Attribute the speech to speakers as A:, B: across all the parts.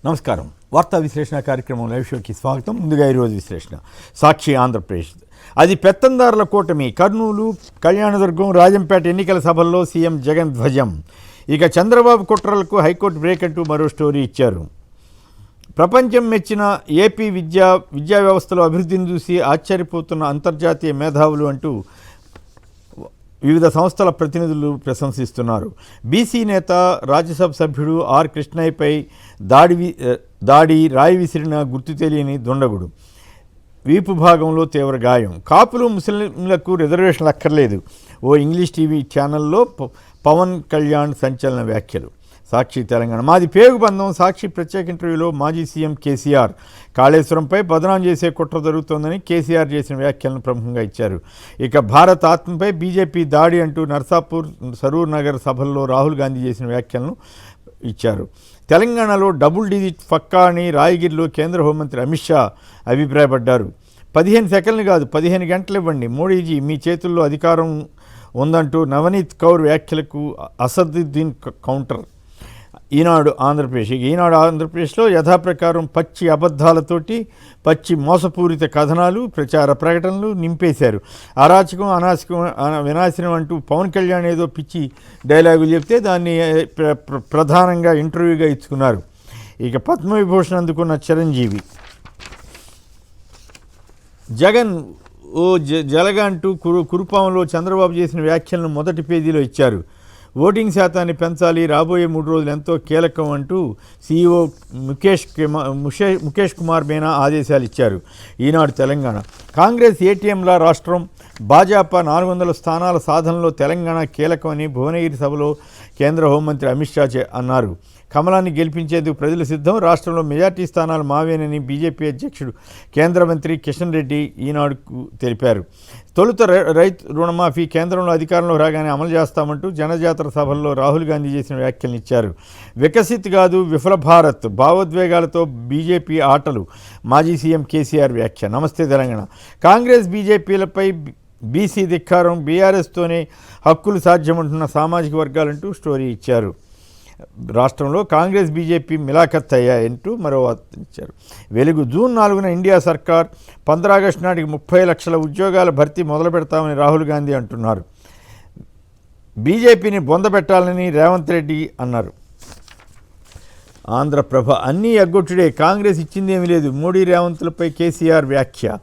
A: నమస్కారం. వార్తా విశ్లేషణ కార్యక్రమం లైవ్ షోకి స్వాగతం. ముందుగా ఈరోజు విశ్లేషణ. సాక్షి ఆంధ్రప్రదేశ్ అది పెత్తందారుల కూటమి. కర్నూలు, కళ్యాణదుర్గం, రాజంపేట ఎన్నికల సభల్లో సీఎం జగన్ ధ్వజం. ఇక చంద్రబాబు కుట్రలకు హైకోర్టు బ్రేక్ అంటూ మరో స్టోరీ ఇచ్చారు. ప్రపంచం మెచ్చిన ఏపీ విద్యా వ్యవస్థలో అభివృద్ధిని చూసి ఆశ్చర్యపోతున్న అంతర్జాతీయ మేధావులు అంటూ వివిధ సంస్థల ప్రతినిధులు ప్రశంసిస్తున్నారు. బీసీ నేత, రాజ్యసభ సభ్యుడు ఆర్ కృష్ణయ్యపై రాయి విసిరిన గుర్తు తెలియని దుండగుడు. వీపు భాగంలో తీవ్ర గాయం. కాపులు, ముస్లింలకు రిజర్వేషన్లు అక్కర్లేదు. ఓ ఇంగ్లీష్ టీవీ ఛానల్లో పవన్ కళ్యాణ్ సంచలన వ్యాఖ్యలు. సాక్షి తెలంగాణ. మాది పేగు బంధం. సాక్షి ప్రత్యేక ఇంటర్వ్యూలో మాజీ సీఎం కేసీఆర్ కాళేశ్వరంపై బదనాం చేసే కుట్ర జరుగుతోందని కేసీఆర్ చేసిన వ్యాఖ్యలను ప్రముఖంగా ఇచ్చారు. ఇక భారత్ ఆత్మపై బీజేపీ దాడి అంటూ నర్సాపూర్, సరూర్ నగర్ సభల్లో రాహుల్ గాంధీ చేసిన వ్యాఖ్యలను ఇచ్చారు. తెలంగాణలో డబుల్ డిజిట్ పక్కా అని రాయగిరిలో కేంద్ర హోంమంత్రి అమిత్ షా అభిప్రాయపడ్డారు. 15 సెకండ్లు కాదు, 15 గంటలు ఇవ్వండి, మోడీజీ మీ చేతుల్లో అధికారం ఉందంటూ నవనీత్ కౌర్ వ్యాఖ్యలకు అసదుద్దీన్ కౌంటర్. ఈనాడు ఆంధ్రప్రదేశ్లో యథాప్రకారం పచ్చి అబద్ధాలతోటి, పచ్చి మోసపూరిత కథనాలు, ప్రచార ప్రకటనలు నింపేశారు. అరాచకం, వినాశనం అంటూ పవన్ కళ్యాణ్ ఏదో పిచ్చి డైలాగులు చెప్తే దాన్ని ప్రధానంగా ఇంటర్వ్యూగా ఇచ్చుకున్నారు. ఇక పద్మవిభూషణ్ అందుకున్న చిరంజీవి. జగన్ ఓ జలగా అంటూ కురుపాంలో చంద్రబాబు చేసిన వ్యాఖ్యలను మొదటి పేజీలో ఇచ్చారు. ఓటింగ్ శాతాన్ని పెంచాలి, రాబోయే 3 రోజులు ఎంతో కీలకం అంటూ సీఈఓ ముఖేష్ కుమార్ మీనా ఆదేశాలు ఇచ్చారు. ఈనాడు తెలంగాణ. కాంగ్రెస్ ఏటీఎంలా రాష్ట్రం. భాజపా 400 స్థానాల సాధనలో తెలంగాణ కీలకమని భువనగిరి సభలో కేంద్ర హోంమంత్రి అమిత్ షా అన్నారు. కమలాన్ని గెలిపించేందుకు ప్రజలు సిద్ధం. రాష్ట్రంలో మెజార్టీ స్థానాలు మావేనని బీజేపీ అధ్యక్షుడు కేంద్ర మంత్రి కిషన్ రెడ్డి ఈనాడుకు తెలిపారు. తొలుత రైతు రుణమాఫీ కేంద్రంలో అధికారంలో రాగానే అమలు చేస్తామంటూ జనజాతర సభల్లో రాహుల్ గాంధీ చేసిన వ్యాఖ్యలను ఇచ్చారు. వికసిత్ కాదు, విఫల భారత్, భావోద్వేగాలతో బీజేపీ ఆటలు. మాజీ సీఎం కేసీఆర్ వ్యాఖ్య. నమస్తే తెలంగాణ. కాంగ్రెస్ బీజేపీలపై బీసీ ధిక్కారం, బీఆర్ఎస్తోనే హక్కులు సాధ్యమంటున్న సామాజిక వర్గాలంటూ స్టోరీ ఇచ్చారు. రాష్ట్రంలో కాంగ్రెస్ బీజేపీ మిలాఖత్ అయ్యాయంటూ మరో వార్త ఇచ్చారు. వెలుగు. జూన్ 4న ఇండియా సర్కార్ 15 ఆగస్టు నాటికి 30 లక్షల ఉద్యోగాల భర్తీ మొదలు పెడతామని రాహుల్ గాంధీ అంటున్నారు. బీజేపీని బొందబెట్టాలని రేవంత్ రెడ్డి అన్నారు. ఆంధ్రప్రభ. అన్నీ అగ్గొట్టుడే, కాంగ్రెస్ ఇచ్చిందేమీ లేదు. మోడీ, రేవంత్లపై కేసీఆర్ వ్యాఖ్య.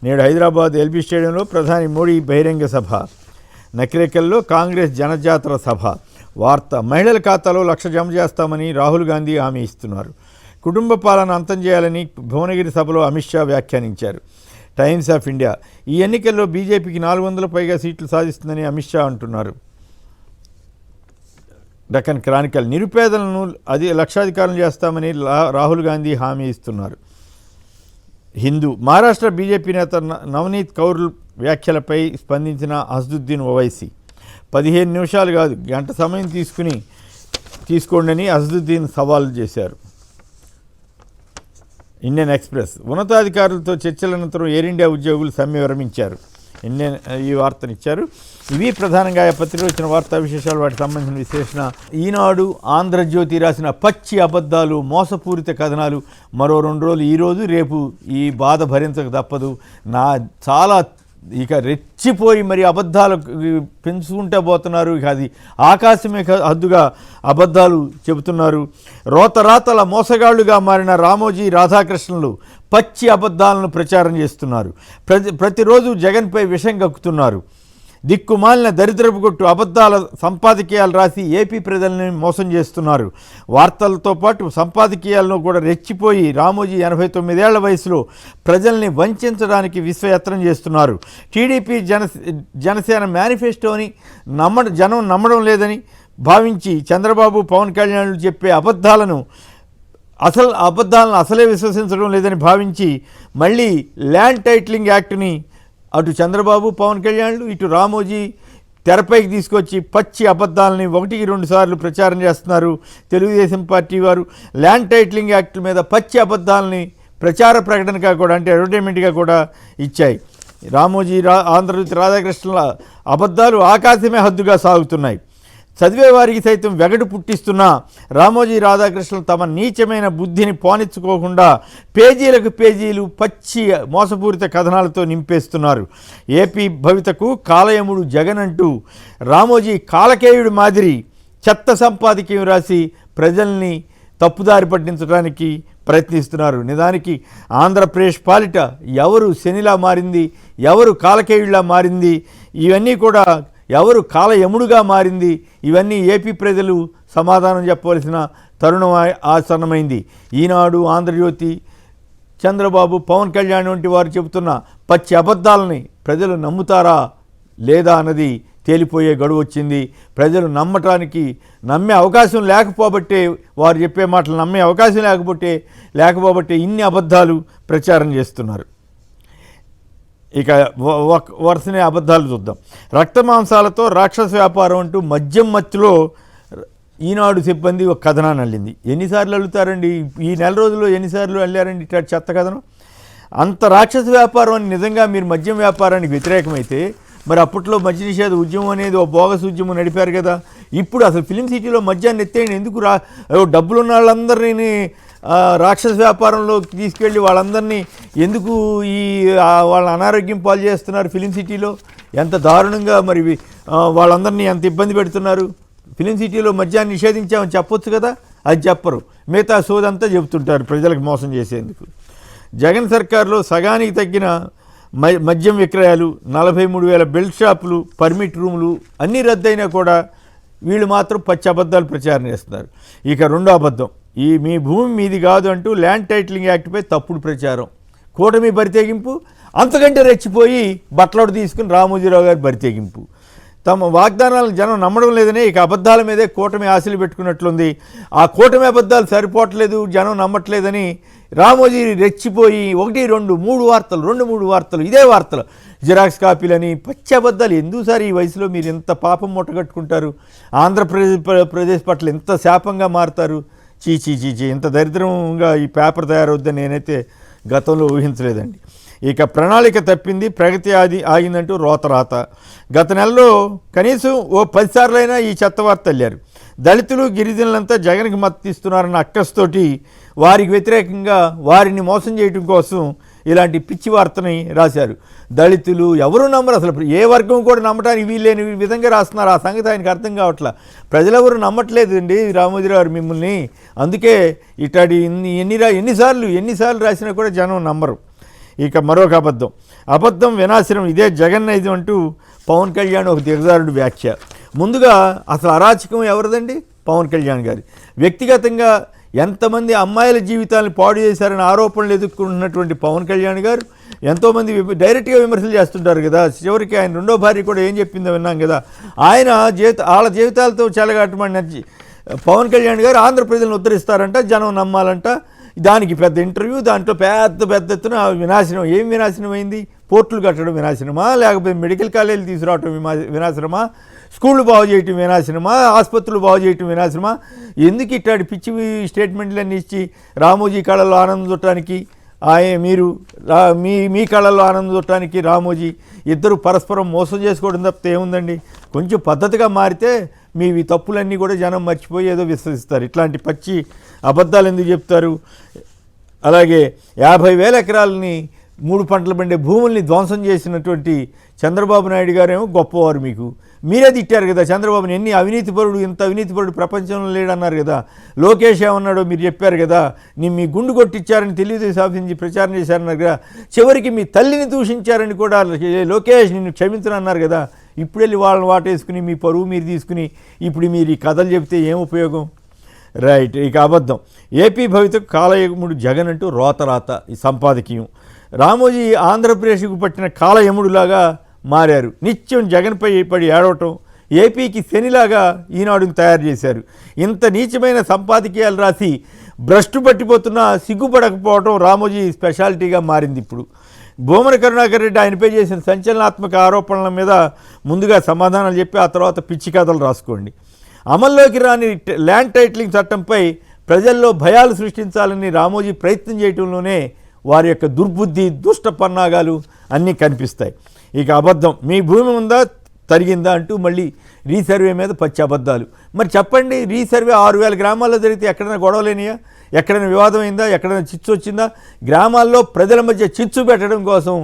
A: నేడు హైదరాబాద్ ఎల్బీ స్టేడియంలో ప్రధాని మోడీ బహిరంగ సభ. నకిరేకల్లో కాంగ్రెస్ జనజాతర సభ. వార్త. మహిళల ఖాతాలో 1,00,000 జమ చేస్తామని రాహుల్ గాంధీ హామీ ఇస్తున్నారు. కుటుంబ పాలన అంతం చేయాలని భువనగిరి సభలో అమిత్ షా వ్యాఖ్యానించారు. Times of India. ఈ ఎన్నికల్లో బీజేపీకి 400 పైగా సీట్లు సాధిస్తుందని అమిత్ షా అంటున్నారు. డక్కన్ క్రానికల్. నిరుపేదలను లక్షాధికారం చేస్తామని రాహుల్ గాంధీ హామీ ఇస్తున్నారు. హిందూ. మహారాష్ట్ర బీజేపీ నేత నవనీత్ కౌర్ వ్యాఖ్యలపై స్పందించిన అసదుద్దీన్ ఓవైసీ. 15 నిమిషాలు కాదు, గంట సమయం తీసుకోండి అసదుద్దీన్ సవాల్ చేశారు. Indian express. ఉన్నతాధికారులతో చర్చల అనంతరం ఎయిర్ ఇండియా ఉద్యోగులు సమ్మె విరమించారు. ఈ వార్తనిచ్చారు. ఇవి ప్రధానంగా పత్రికలో వచ్చిన వార్తా విశేషాలు, వాటికి సంబంధించిన విశ్లేషణ. ఈనాడు, ఆంధ్రజ్యోతి రాసిన పచ్చి అబద్ధాలు, మోసపూరిత కథనాలు. మరో 2 రోజులు, ఈరోజు రేపు ఈ బాధ భరించక తప్పదు. చాలా ఇక రెచ్చిపోయి మరి అబద్ధాలు పెంచుకుంటే పోతున్నారు. ఇక అది ఆకాశమే హద్దుగా అబద్ధాలు చెబుతున్నారు. రోతరాతల మోసగాళ్లుగా మారిన రామోజీ, రాధాకృష్ణులు పచ్చి అబద్ధాలను ప్రచారం చేస్తున్నారు. ప్రతిరోజు జగన్పై విషం కక్కుతున్నారు. దిక్కుమాలిన దరిద్రపు కొట్టు అబద్ధాల సంపాదకీయాలు రాసి ఏపీ ప్రజల్ని మోసం చేస్తున్నారు. వార్తలతో పాటు సంపాదకీయాలను కూడా రెచ్చిపోయి రామోజీ 89 ఏళ్ల వయసులో ప్రజల్ని వంచడానికి విశ్వయత్నం చేస్తున్నారు. టీడీపీ జనసేన మేనిఫెస్టోని జనం నమ్మడం లేదని భావించి చంద్రబాబు, పవన్ కళ్యాణ్ చెప్పే అబద్ధాలను అసలే విశ్వసించడం లేదని భావించి మళ్ళీ ల్యాండ్ టైటిలింగ్ యాక్ట్ని అటు చంద్రబాబు, పవన్ కళ్యాణ్, ఇటు రామోజీ తెరపైకి తీసుకొచ్చి పచ్చి అబద్ధాలని 1-2 సార్లు ప్రచారం చేస్తున్నారు. తెలుగుదేశం పార్టీ వారు ల్యాండ్ టైటిలింగ్ యాక్ట్ మీద పచ్చి అబద్ధాలని ప్రచార ప్రకటనగా కూడా, అంటే అడ్వర్టైజ్మెంట్గా కూడా ఇచ్చాయి. రామోజీ, ఆంధ్రజ్యోతి, రాధాకృష్ణుల అబద్ధాలు ఆకాశమే హద్దుగా సాగుతున్నాయి. చదివే వారికి సైతం వెగటు పుట్టిస్తున్న రామోజీ రాధాకృష్ణన్ తమ నీచమైన బుద్ధిని పోనిచ్చుకోకుండా పేజీలకు పేజీలు పచ్చి మోసపూరిత కథనాలతో నింపేస్తున్నారు. ఏపీ భవితకు కాలయముడు జగన్ అంటూ రామోజీ కాలకేయుడు మాదిరి చెత్త సంపాదకీయం రాసి ప్రజల్ని తప్పుదారి పట్టించడానికి ప్రయత్నిస్తున్నారు. నిజానికి ఆంధ్రప్రదేశ్ పాలిట ఎవరు శనిలా మారింది, ఎవరు కాలకేయుడిలా మారింది, ఇవన్నీ కూడా ఎవరు కాలయముడుగా మారింది, ఇవన్నీ ఏపీ ప్రజలు సమాధానం చెప్పవలసిన తరుణం ఆసన్నమైంది. ఈనాడు, ఆంధ్రజ్యోతి, చంద్రబాబు, పవన్ కళ్యాణ్ వంటి వారు చెబుతున్న పచ్చి అబద్ధాలని ప్రజలు నమ్ముతారా లేదా అన్నది తేలిపోయే గడువు వచ్చింది. ప్రజలు నమ్మే అవకాశం లేకపోబట్టే, వారు చెప్పే మాటలు నమ్మే అవకాశం లేకపోబట్టే ఇన్ని అబద్ధాలు ప్రచారం చేస్తున్నారు. ఇక వరుసనే అబద్ధాలు చూద్దాం. రక్తమాంసాలతో రాక్షస వ్యాపారం అంటూ మద్యం మత్తులో ఈనాడు సిబ్బంది ఒక కథనాన్ని అల్లింది. ఎన్నిసార్లు అల్లుతారండి? ఈ నెల రోజుల్లో ఎన్నిసార్లు అల్లారండి ఇట్లా చెత్త కథనం? అంత రాక్షస వ్యాపారం అని నిజంగా మీరు మద్యం వ్యాపారానికి వ్యతిరేకమైతే మరి అప్పట్లో మద్య నిషేధ ఉద్యమం అనేది ఒక బోగస్ ఉద్యమం నడిపారు కదా. ఇప్పుడు అసలు ఫిలిం సిటీలో మద్యాన్ని ఎత్తేయండి ఎందుకు? డబ్బులున్న వాళ్ళందరినీ రాక్షస వ్యాపారంలో తీసుకెళ్ళి వాళ్ళందరినీ ఎందుకు వాళ్ళ అనారోగ్యం పాలు చేస్తున్నారు? ఫిలిం సిటీలో ఎంత దారుణంగా మరి వాళ్ళందరినీ ఎంత ఇబ్బంది పెడుతున్నారు. ఫిలిం సిటీలో మద్యాన్ని నిషేధించామని చెప్పొచ్చు కదా, అది చెప్పరు. మిగతా సోదంతా చెబుతుంటారు ప్రజలకు మోసం చేసేందుకు. జగన్ సర్కారులో సగానికి తగ్గిన మద్యం విక్రయాలు, 43,000 బెల్ట్ షాపులు, పర్మిట్ రూములు అన్నీ రద్దయినా కూడా వీళ్ళు మాత్రం పచ్చి అబద్ధాలు ప్రచారం చేస్తున్నారు. ఇక రెండో అబద్ధం, మీ భూమి మీది కాదు అంటూ ల్యాండ్ టైటిలింగ్ యాక్ట్పై తప్పుడు ప్రచారం. కూటమి బరితెగింపు, అంతకంటే రెచ్చిపోయి బట్టలోడు తీసుకుని రామోజీరావు గారి బరితెగింపు. తమ వాగ్దానాలను జనం నమ్మడం లేదని ఇక అబద్ధాల మీదే కూటమి ఆశలు పెట్టుకున్నట్లుంది. ఆ కూటమి అబద్ధాలు సరిపోవట్లేదు, జనం నమ్మట్లేదని రామోజీ రెచ్చిపోయి 1, 2, 3 వార్తలు, 2, 3 వార్తలు, ఇదే వార్తలు, జిరాక్స్ కాపీలని పచ్చి అబద్ధాలు. ఎందుకు సార్ ఈ వయసులో మీరు ఎంత పాపం మూటగట్టుకుంటారు? ఆంధ్రప్రదేశ్ పట్ల ఎంత శాపంగా మారుతారు? చీచీ ఇంత దరిద్రంగా ఈ పేపర్ తయారవుద్దని నేనైతే గతంలో ఊహించలేదండి. ఇక ప్రణాళిక తప్పింది, ప్రగతి ఆగిందంటూ రోతరాత. గత నెలలో కనీసం 10 సార్లైనా ఈ చెత్త వార్త అల్లారు. దళితులు, గిరిజనులంతా జగన్కి మద్దతు ఇస్తున్నారన్న అక్కస్తోటి వారికి వ్యతిరేకంగా వారిని మోసం చేయడం కోసం ఇలాంటి పిచ్చి వార్తని రాశారు. దళితులు ఎవరు నమ్మరు, అసలు ఏ వర్గం కూడా నమ్మటానికి వీల్లేని విధంగా రాస్తున్నారు. ఆ సంగతి ఆయనకు అర్థం కావట్లా. ప్రజలెవరు నమ్మట్లేదండి రామోజీరావు మిమ్మల్ని. అందుకే ఇట్లాంటి ఎన్నిసార్లు రాసినా కూడా జనం నమ్మరు. ఇక మరొక అబద్ధం వినాశనం, ఇదే జగన్ నైజం అంటూ పవన్ కళ్యాణ్ ఒక దిగజారుడు వ్యాఖ్య. ముందుగా అసలు అరాచకం ఎవరిదండి? పవన్ కళ్యాణ్ గారి. వ్యక్తిగతంగా ఎంతమంది అమ్మాయిల జీవితాలను పాడు చేశారని ఆరోపణలు ఎదుర్కొంటున్నటువంటి పవన్ కళ్యాణ్ గారు ఎంతోమంది డైరెక్ట్గా విమర్శలు చేస్తుంటారు కదా. చివరికి ఆయన రెండో భార్య కూడా ఏం చెప్పిందో విన్నాం కదా. వాళ్ళ జీవితాలతో చెలగాటమని పవన్ కళ్యాణ్ గారు ఆంధ్ర ప్రజలను ఉద్ధరిస్తారంట, జనం నమ్మాలంట. దానికి పెద్ద ఇంటర్వ్యూ, దాంట్లో పెద్ద ఎత్తున వినాశనం. ఏం వినాశనం అయింది? పోర్టులు కట్టడం వినాశనమా, లేకపోతే మెడికల్ కాలేజీలు తీసుకురావటం వినాశనమా, స్కూళ్ళు బాగు చేయటం వినాశనమా, ఆసుపత్రులు బాగు చేయటం వినాశనమా? ఎందుకు ఇట్లాంటి పిచ్చి స్టేట్మెంట్లన్నీ ఇచ్చి రామోజీ కళల్లో ఆనందం చూడటానికి మీరు మీ కళల్లో ఆనందం చూడటానికి రామోజీ ఇద్దరు పరస్పరం మోసం చేసుకోవడం తప్పితే ఏముందండి? కొంచెం పద్ధతిగా మారితే మీవి తప్పులన్నీ కూడా జనం మర్చిపోయి ఏదో విశ్వసిస్తారు. ఇట్లాంటి పచ్చి అబద్ధాలు ఎందుకు చెప్తారు? అలాగే 50,000 ఎకరాలని 3 పంటలు పండే భూముల్ని ధ్వంసం చేసినటువంటి చంద్రబాబు నాయుడు గారేమో గొప్పవారు. మీరే తిట్టారు కదా చంద్రబాబుని. ఇంత అవినీతిపరుడు ప్రపంచంలో లేడన్నారు కదా. లోకేష్ ఏమన్నాడో మీరు చెప్పారు కదా. మీ గుండు కొట్టించారని తెలుగుదేశం ఆఫీస్ ప్రచారం చేశారన్నారు కదా. చివరికి మీ తల్లిని దూషించారని కూడా లోకేష్ నిన్ను క్షమించనన్నారు కదా. ఇప్పుడు వెళ్ళి వాళ్ళని వాటేసుకుని మీ పరువు మీరు తీసుకుని ఇప్పుడు మీరు ఈ కథలు చెబితే ఏం ఉపయోగం? రైట్. ఇక అబద్ధం, ఏపీ భవితకు కాలయముడు జగన్ అంటూ రోతరాత, ఈ సంపాదకీయం. రామోజీ ఆంధ్రప్రదేశ్కు పట్టిన కాలయముడులాగా మారారు. నిత్యం జగన్పై పడి ఏడవటం, ఏపీకి శనిలాగా ఈనాడుని తయారు చేశారు. ఇంత నీచమైన సంపాదకీయాలు రాసి భ్రష్టు పట్టిపోతున్న సిగ్గుపడకపోవడం రామోజీ స్పెషాలిటీగా మారింది. ఇప్పుడు భూమన కరుణాకర్ రెడ్డి ఆయనపై చేసిన సంచలనాత్మక ఆరోపణల మీద ముందుగా సమాధానాలు చెప్పి ఆ తర్వాత పిచ్చి కథలు రాసుకోండి. అమల్లోకి రాని ల్యాండ్ టైటిలింగ్ చట్టంపై ప్రజల్లో భయాలు సృష్టించాలని రామోజీ ప్రయత్నం చేయడంలోనే వారి యొక్క దుర్బుద్ధి, దుష్ట పన్నాగాలు అన్నీ కనిపిస్తాయి. ఇక అబద్ధం, మీ భూమి ఉందా తరిగిందా అంటూ మళ్ళీ రీసర్వే మీద పచ్చి అబద్ధాలు. మరి చెప్పండి, రీసర్వే 6,000 గ్రామాల్లో జరిగితే ఎక్కడైనా గొడవలేనియా? ఎక్కడైనా వివాదం అయిందా? ఎక్కడైనా చిచ్చు వచ్చిందా? గ్రామాల్లో ప్రజల మధ్య చిచ్చు పెట్టడం కోసం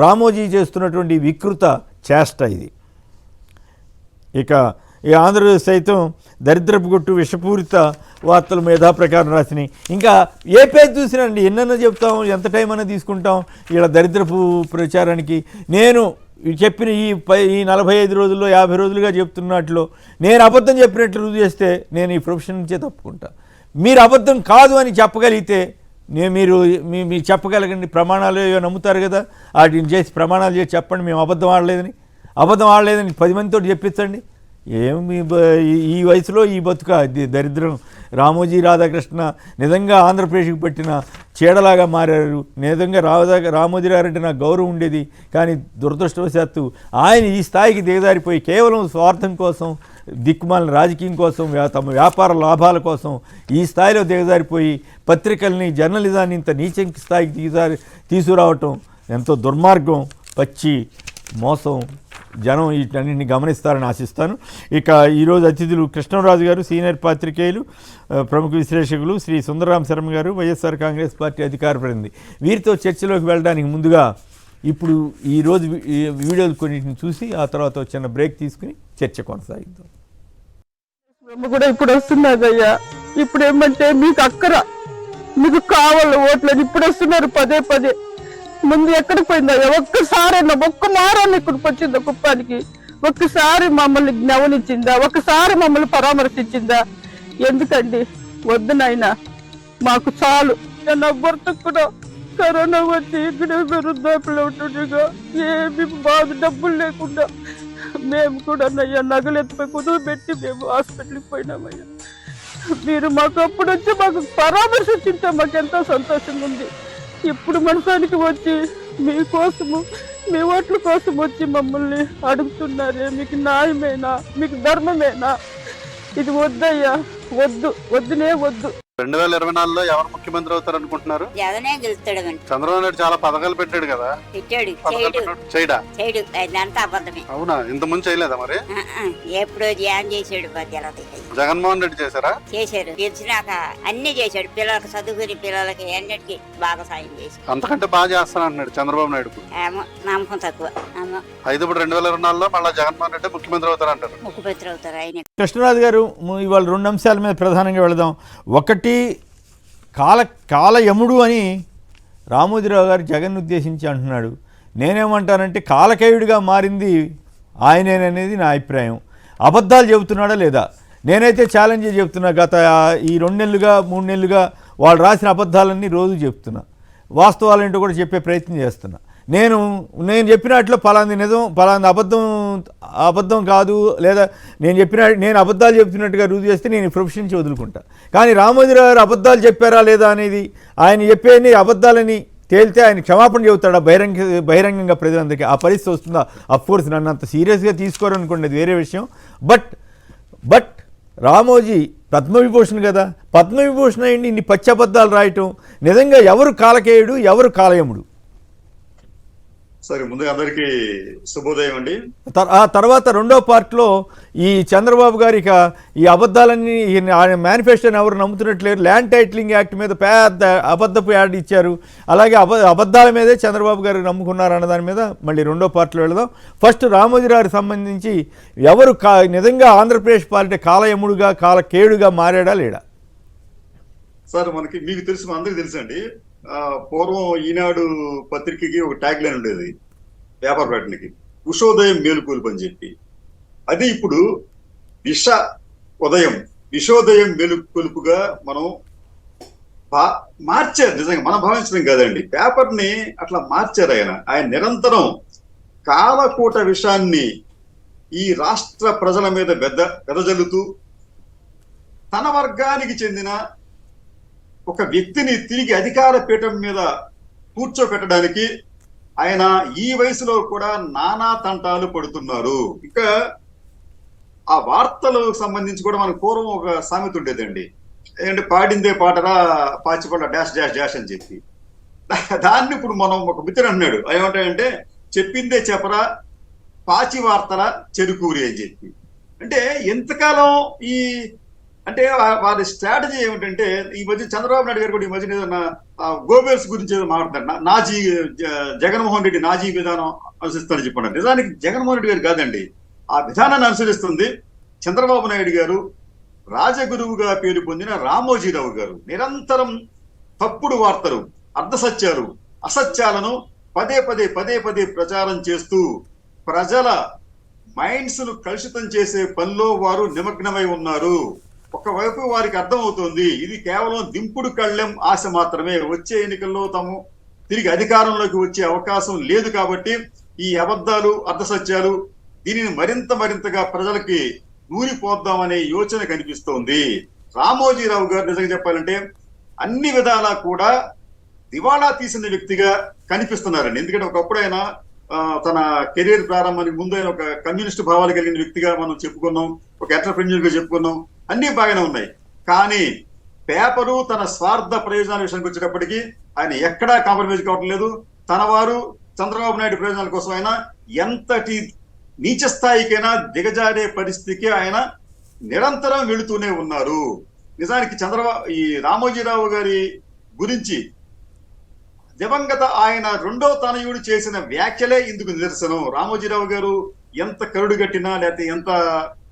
A: రామోజీ చేస్తున్నటువంటి వికృత చేష్ట ఇది. ఇక ఈ ఆంధ్రప్రదేశ్ సైతం దరిద్రపు గుట్టు విషపూరిత వార్తలు మేధా ప్రకారం రాసినాయి. ఇంకా ఏ పేజ్ చూసినండి ఎన్నన్నా చెప్తాం, ఎంత టైం అన్నా తీసుకుంటాం ఇలా దరిద్రపు ప్రచారానికి. నేను చెప్పిన ఈ 45 రోజుల్లో 50 రోజులుగా చెప్తున్నట్లు నేను అబద్ధం చెప్పినట్లు రుజువు చేస్తే నేను ఈ ప్రొఫెషన్ నుంచే తప్పుకుంటా. మీరు అబద్ధం కాదు అని చెప్పగలిగితే మీరు చెప్పగలగండి, ప్రమాణాలు ఏవో నమ్ముతారు కదా, వాటిని చేసి ప్రమాణాలు చేసి చెప్పండి మేము అబద్ధం ఆడలేదని 10 మందితో చెప్పించండి. ఏమి ఈ వయసులో ఈ బతుక దరిద్రం. రామోజీ రాధాకృష్ణ నిజంగా ఆంధ్రప్రదేశ్కి పట్టిన చీడలాగా మారారు. నిజంగా రామోజీ గారంటే నాకు గౌరవం ఉండేది, కానీ దురదృష్టవశాత్తు ఆయన ఈ స్థాయికి దిగజారిపోయి కేవలం స్వార్థం కోసం, దిక్కుమాలిన రాజకీయం కోసం, తమ వ్యాపార లాభాల కోసం ఈ స్థాయిలో దిగజారిపోయి పత్రికల్ని, జర్నలిజాన్ని ఇంత నీచ స్థాయికి తీసుకురావటం ఎంతో దుర్మార్గం, పచ్చి మోసం. జనం వీటన్నింటిని గమనిస్తారని ఆశిస్తాను. ఇక ఈరోజు అతిథులు కృష్ణరాజు గారు, సీనియర్ పాత్రికేయులు, ప్రముఖ విశ్లేషకులు, శ్రీ సుందరరాం శర్మ గారు, వైఎస్ఆర్ కాంగ్రెస్ పార్టీ అధికార ప్రతినిధి. వీరితో చర్చలోకి వెళ్ళడానికి ముందుగా ఇప్పుడు ఈరోజు వీడియోలు కొన్నిటిని చూసి ఆ తర్వాత చిన్న బ్రేక్ తీసుకుని చర్చ కొనసాగిద్దాం.
B: కూడా ఇప్పుడు వస్తున్నదయ్యా. ఇప్పుడు ఏమంటే మీకు అక్కర, మీకు కావాలి ఓట్లని ఇప్పుడు వస్తున్నారు పదే. ముందు ఎక్కడికి పోయిందయ్యా? ఒక్కసారైనా ఒక్క మారాన్ని ఇక్కడికి వచ్చిందా కుప్పానికి? ఒక్కసారి మమ్మల్ని జ్ఞాపనిచ్చిందా? ఒక్కసారి మమ్మల్ని పరామర్శించిందా? ఎందుకండి? వద్దు నాయనా, మాకు చాలు. నా భర్తకు కూడా కరోనా వచ్చి ఇక్కడే వృద్ధాప్యలో ఉంటుండగా ఏమి బాధ, డబ్బులు లేకుండా మేము కూడా అన్నయ్యా నగలు ఎత్తుపై కుదురు పెట్టి మేము హాస్పిటల్కి పోయినామయ్యా. మీరు మాకు అప్పుడు వచ్చి మాకు పరామర్శించే మాకు ఎంతో సంతోషంగా ఉంది. ఇప్పుడు మనసానికి వచ్చి మీకోసము, మీ ఓట్ల కోసం వచ్చి మమ్మల్ని అడుగుతున్నారే, మీకు న్యాయమేనా? మీకు ధర్మమేనా? ఇది వద్దయ్యా, వద్దునే వద్దు.
C: 2024లో ఎవరు ముఖ్యమంత్రి అవుతారు అనుకుంటున్నారు?
D: జగనే గెలుస్తాడు.
C: చంద్రబాబు నాయుడు చాలా పథకాలు పెట్టాడు కదా. చేయడా?
D: అంతా అబద్ధమే.
C: అవునా? ఇంత ముందు చేయలేదా మరి?
D: ఎప్పుడు ధ్యానం చేసాడు.
C: జగన్మోహన్ రెడ్డి చేశారా?
D: చేశారు. గెలిచినాక అన్ని చేశాడు. పిల్లలకి చదువుకుని పిల్లలకి అన్నిటికీ బాగా సాయం చేశాడు.
C: అంతకంటే బాగా చేస్తాను అంటున్నాడు చంద్రబాబు నాయుడు.
D: నమ్మకం తక్కువ.
C: అయితే ఇప్పుడు 2024లో మళ్ళీ జగన్మోహన్ రెడ్డి ముఖ్యమంత్రి అవుతారు అంటారు.
D: ముఖ్యమంత్రి అవుతారు ఆయన.
A: కృష్ణరాజు గారు, ఇవాళ 2 అంశాల మీద ప్రధానంగా వెళదాం. ఒకటి, కాలయముడు అని రామోజీరావు గారు జగన్ ఉద్దేశించి అంటున్నాడు. నేనేమంటానంటే కాలకేయుడిగా మారింది ఆయనేననేది నా అభిప్రాయం. అబద్ధాలు చెబుతున్నాడా లేదా? నేనైతే ఛాలెంజ్ చెప్తున్నా. గత ఈ 2 నెలలుగా 3 నెలలుగా వాళ్ళు రాసిన అబద్ధాలన్నీ రోజు చెప్తున్నా. వాస్తవాలేంటో కూడా చెప్పే ప్రయత్నం చేస్తున్నా. నేను చెప్పినట్లు పలాంది నిజం, పలాంది అబద్ధం కాదు, లేదా నేను అబద్ధాలు చెప్తున్నట్టుగా రుజువు చేస్తే నేను ఈ ప్రొఫెషన్ నుంచి వదులుకుంటా. కానీ రామోజీరావు గారు అబద్ధాలు చెప్పారా లేదా అనేది, ఆయన చెప్పేది అబద్ధాలని తేలితే ఆయన క్షమాపణ చెబుతాడా బహిరంగంగా ప్రజలందరికీ? ఆ పరిస్థితి వస్తుందా? అఫ్కోర్స్ నన్ను అంత సీరియస్గా తీసుకోరనుకోండి, అది వేరే విషయం. బట్ రామోజీ పద్మవిభూషణ్ కదా, పద్మవిభూషణ్ అయ్యింది ఇన్ని పచ్చి అబద్ధాలు రాయటం. నిజంగా ఎవరు కాలకేయుడు, ఎవరు కాలయముడు?
E: సరే, ముందుగా అందరికీ శుభోదయం అండి.
A: ఆ తర్వాత రెండో పార్ట్లో ఈ చంద్రబాబు గారు ఇక ఈ అబద్ధాలన్నీ ఆయన మేనిఫెస్టోని ఎవరు నమ్ముతున్నట్లేరు. ల్యాండ్ టైటిలింగ్ యాక్ట్ మీద పెద్ద అబద్ధపు యాడ్ ఇచ్చారు. అలాగే అబద్ధాల మీదే చంద్రబాబు గారు నమ్ముకున్నారు అన్న దాని మీద మళ్ళీ రెండో పార్ట్లో వెళదాం. ఫస్ట్ రామోజీరావుకి సంబంధించి ఎవరు నిజంగా ఆంధ్రప్రదేశ్ పార్టీ కాలయముడుగా, కాలకేయుడుగా మారాడా లేడా?
E: సార్, మీకు తెలుసు, అందరికీ తెలుసండి. పూర్వం ఈనాడు పత్రికకి ఒక ట్యాగ్ లైన్ ఉండేది వ్యాపార ప్రకటనకి, ఉషోదయం మేలుకొలుపు అని చెప్పి. అది ఇప్పుడు విషోదయం మేలుకొలుపుగా మనం మార్చారు. నిజంగా మనం భావించడం కాదండి, పేపర్ని అట్లా మార్చారు ఆయన నిరంతరం కాలకూట విషయాన్ని ఈ రాష్ట్ర ప్రజల మీద వెదజల్లుతూ తన వర్గానికి చెందిన ఒక వ్యక్తిని తిరిగి అధికార పీఠం మీద కూర్చోపెట్టడానికి ఆయన ఈ వయసులో కూడా నానా తంటాలు పడుతున్నారు. ఇంకా ఆ వార్తలకు సంబంధించి కూడా మనకు పూర్వం ఒక సామెత ఉండేదండి, ఏంటంటే పాడిందే పాటరా పాచిపడ్డ డాష్ డాష్ డాష్ అని చెప్పి. దాన్ని ఇప్పుడు మనం ఒక మిత్రుడు అన్నాడు, ఏమంటాడంటే చెప్పిందే చెప్పరా పాచి వార్తల చెరుకూరి అని చెప్పి. అంటే ఎంతకాలం ఈ అంటే వారి స్ట్రాటజీ ఏమిటంటే ఈ మధ్య చంద్రబాబు నాయుడు గారు కూడా ఈ మధ్య ఏదన్నా గోబెల్స్ గురించి ఏదో మాట్లాడతారు. నాజీ జగన్మోహన్ రెడ్డి నాజీ విధానం అనుసరిస్తారని చెప్పండి. నిజానికి జగన్మోహన్ రెడ్డి గారు కాదండి, ఆ విధానాన్ని అనుసరిస్తుంది చంద్రబాబు నాయుడు గారు. రాజగురువుగా పేరు పొందిన రామోజీరావు గారు నిరంతరం తప్పుడు వార్తలు, అర్ధసత్యాలు, అసత్యాలను పదే పదే ప్రచారం చేస్తూ ప్రజల మైండ్స్ ను కలుషితం చేసే పనిలో వారు నిమగ్నమై ఉన్నారు. ఒకవైపు వారికి అర్థమవుతోంది ఇది కేవలం దింపుడు కళ్ళెం ఆశ మాత్రమే, వచ్చే ఎన్నికల్లో తాము తిరిగి అధికారంలోకి వచ్చే అవకాశం లేదు కాబట్టి ఈ అబద్ధాలు, అర్ధసత్యాలు దీనిని మరింతగా ప్రజలకి నూరిపోద్దామనే యోచన కనిపిస్తోంది. రామోజీరావు గారు నిజంగా చెప్పాలంటే అన్ని విధాలా కూడా దివాళా తీసిన వ్యక్తిగా కనిపిస్తున్నారండి. ఎందుకంటే ఒకప్పుడు ఆయన తన కెరీర్ ప్రారంభానికి ముందు ఆయన ఒక కమ్యూనిస్ట్ భావాలు కలిగిన వ్యక్తిగా మనం చెప్పుకున్నాం, ఒక ఎంటర్‌ప్రెన్యూర్ గా చెప్పుకున్నాం, అన్ని బాగానే ఉన్నాయి. కానీ పేపరు తన స్వార్థ ప్రయోజనాల విషయానికి వచ్చేటప్పటికి ఆయన ఎక్కడా కాంప్రమైజ్ కావడం లేదు. తన వారు చంద్రబాబు నాయుడు ప్రయోజనాల కోసం ఆయన ఎంతటి నీచ స్థాయికైనా దిగజారే పరిస్థితికి ఆయన నిరంతరం వెళుతూనే ఉన్నారు. నిజానికి ఈ రామోజీరావు గారి గురించి దివంగత ఆయన రెండో తనయుడు చేసిన వ్యాఖ్యలే ఇందుకు నిదర్శనం. రామోజీరావు గారు ఎంత కరుడు గట్టినా లేకపోతే ఎంత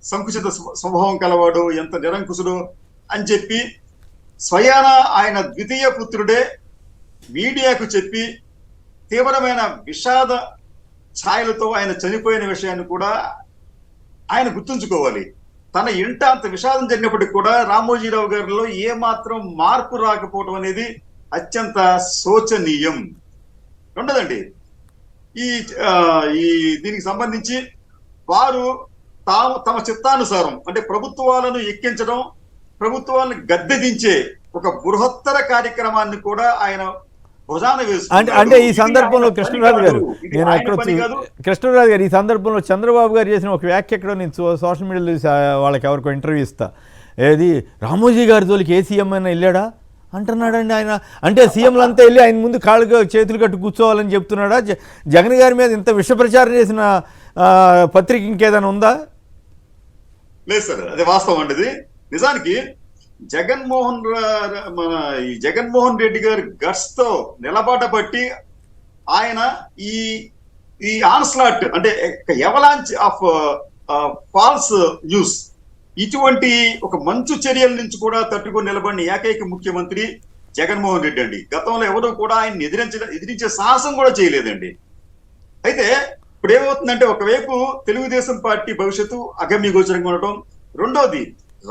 E: సంకుచిత స్వభావం కలవాడు, ఎంత నిరంకుశుడు అని చెప్పి స్వయాన ఆయన ద్వితీయ పుత్రుడే మీడియాకు చెప్పి తీవ్రమైన విషాద ఛాయలతో ఆయన చనిపోయిన విషయాన్ని కూడా ఆయన గుర్తుంచుకోవాలి. తన ఇంట అంత విషాదం జరిగినప్పటికీ కూడా రామోజీరావు గారిలో ఏమాత్రం మార్పు రాకపోవడం అనేది అత్యంత శోచనీయం. ఉండదండి. ఈ దీనికి సంబంధించి వారు తమ చిత్తానుసారం అంటే ప్రభుత్వాలను ఎక్కించడం, ప్రభుత్వాలను గద్దెదించే ఒక బృహత్తర కార్యక్రమాన్ని కూడా ఆయన భుజాన వేసుకుంటారు.
A: అంటే ఈ సందర్భంలో కృష్ణరాజు గారు ఈ సందర్భంలో చంద్రబాబు గారు చేసిన ఒక వ్యాఖ్య ఎక్కడో నేను సోషల్ మీడియాలో వాళ్ళకి ఎవరికో ఇంటర్వ్యూ ఇస్తా, ఏది రామోజీ గారి జోలికి ఏ సీఎం అయినా వెళ్ళాడా అంటున్నాడండి ఆయన. అంటే సీఎంలు అంతా వెళ్ళి ఆయన ముందు కాళ్ళు చేతులు కట్టు కూర్చోవాలని చెప్తున్నాడా? జగన్ గారి మీద ఇంత విష ప్రచారం చేసిన పత్రిక ఇంకేదైనా ఉందా?
E: లేదు సార్, అది వాస్తవం అండి. ఇది నిజానికి జగన్మోహన్ రెడ్డి గారి గట్స్ తో నిలబడ బట్టి ఆయన ఈ ఆన్స్లాట్ అంటే ఎవలాంచ్ ఆఫ్ ఫాల్స్ న్యూస్ ఇటువంటి ఒక మంచు చర్యల నుంచి కూడా తట్టుకొని నిలబడిన ఏకైక ముఖ్యమంత్రి జగన్మోహన్ రెడ్డి అండి. గతంలో ఎవరు కూడా ఆయన ఎదిరించే సాహసం కూడా చేయలేదండి. అయితే ఇప్పుడు ఏమవుతుందంటే ఒకవైపు తెలుగుదేశం పార్టీ భవిష్యత్తు అగమ్యగోచరంగా ఉండటం, రెండోది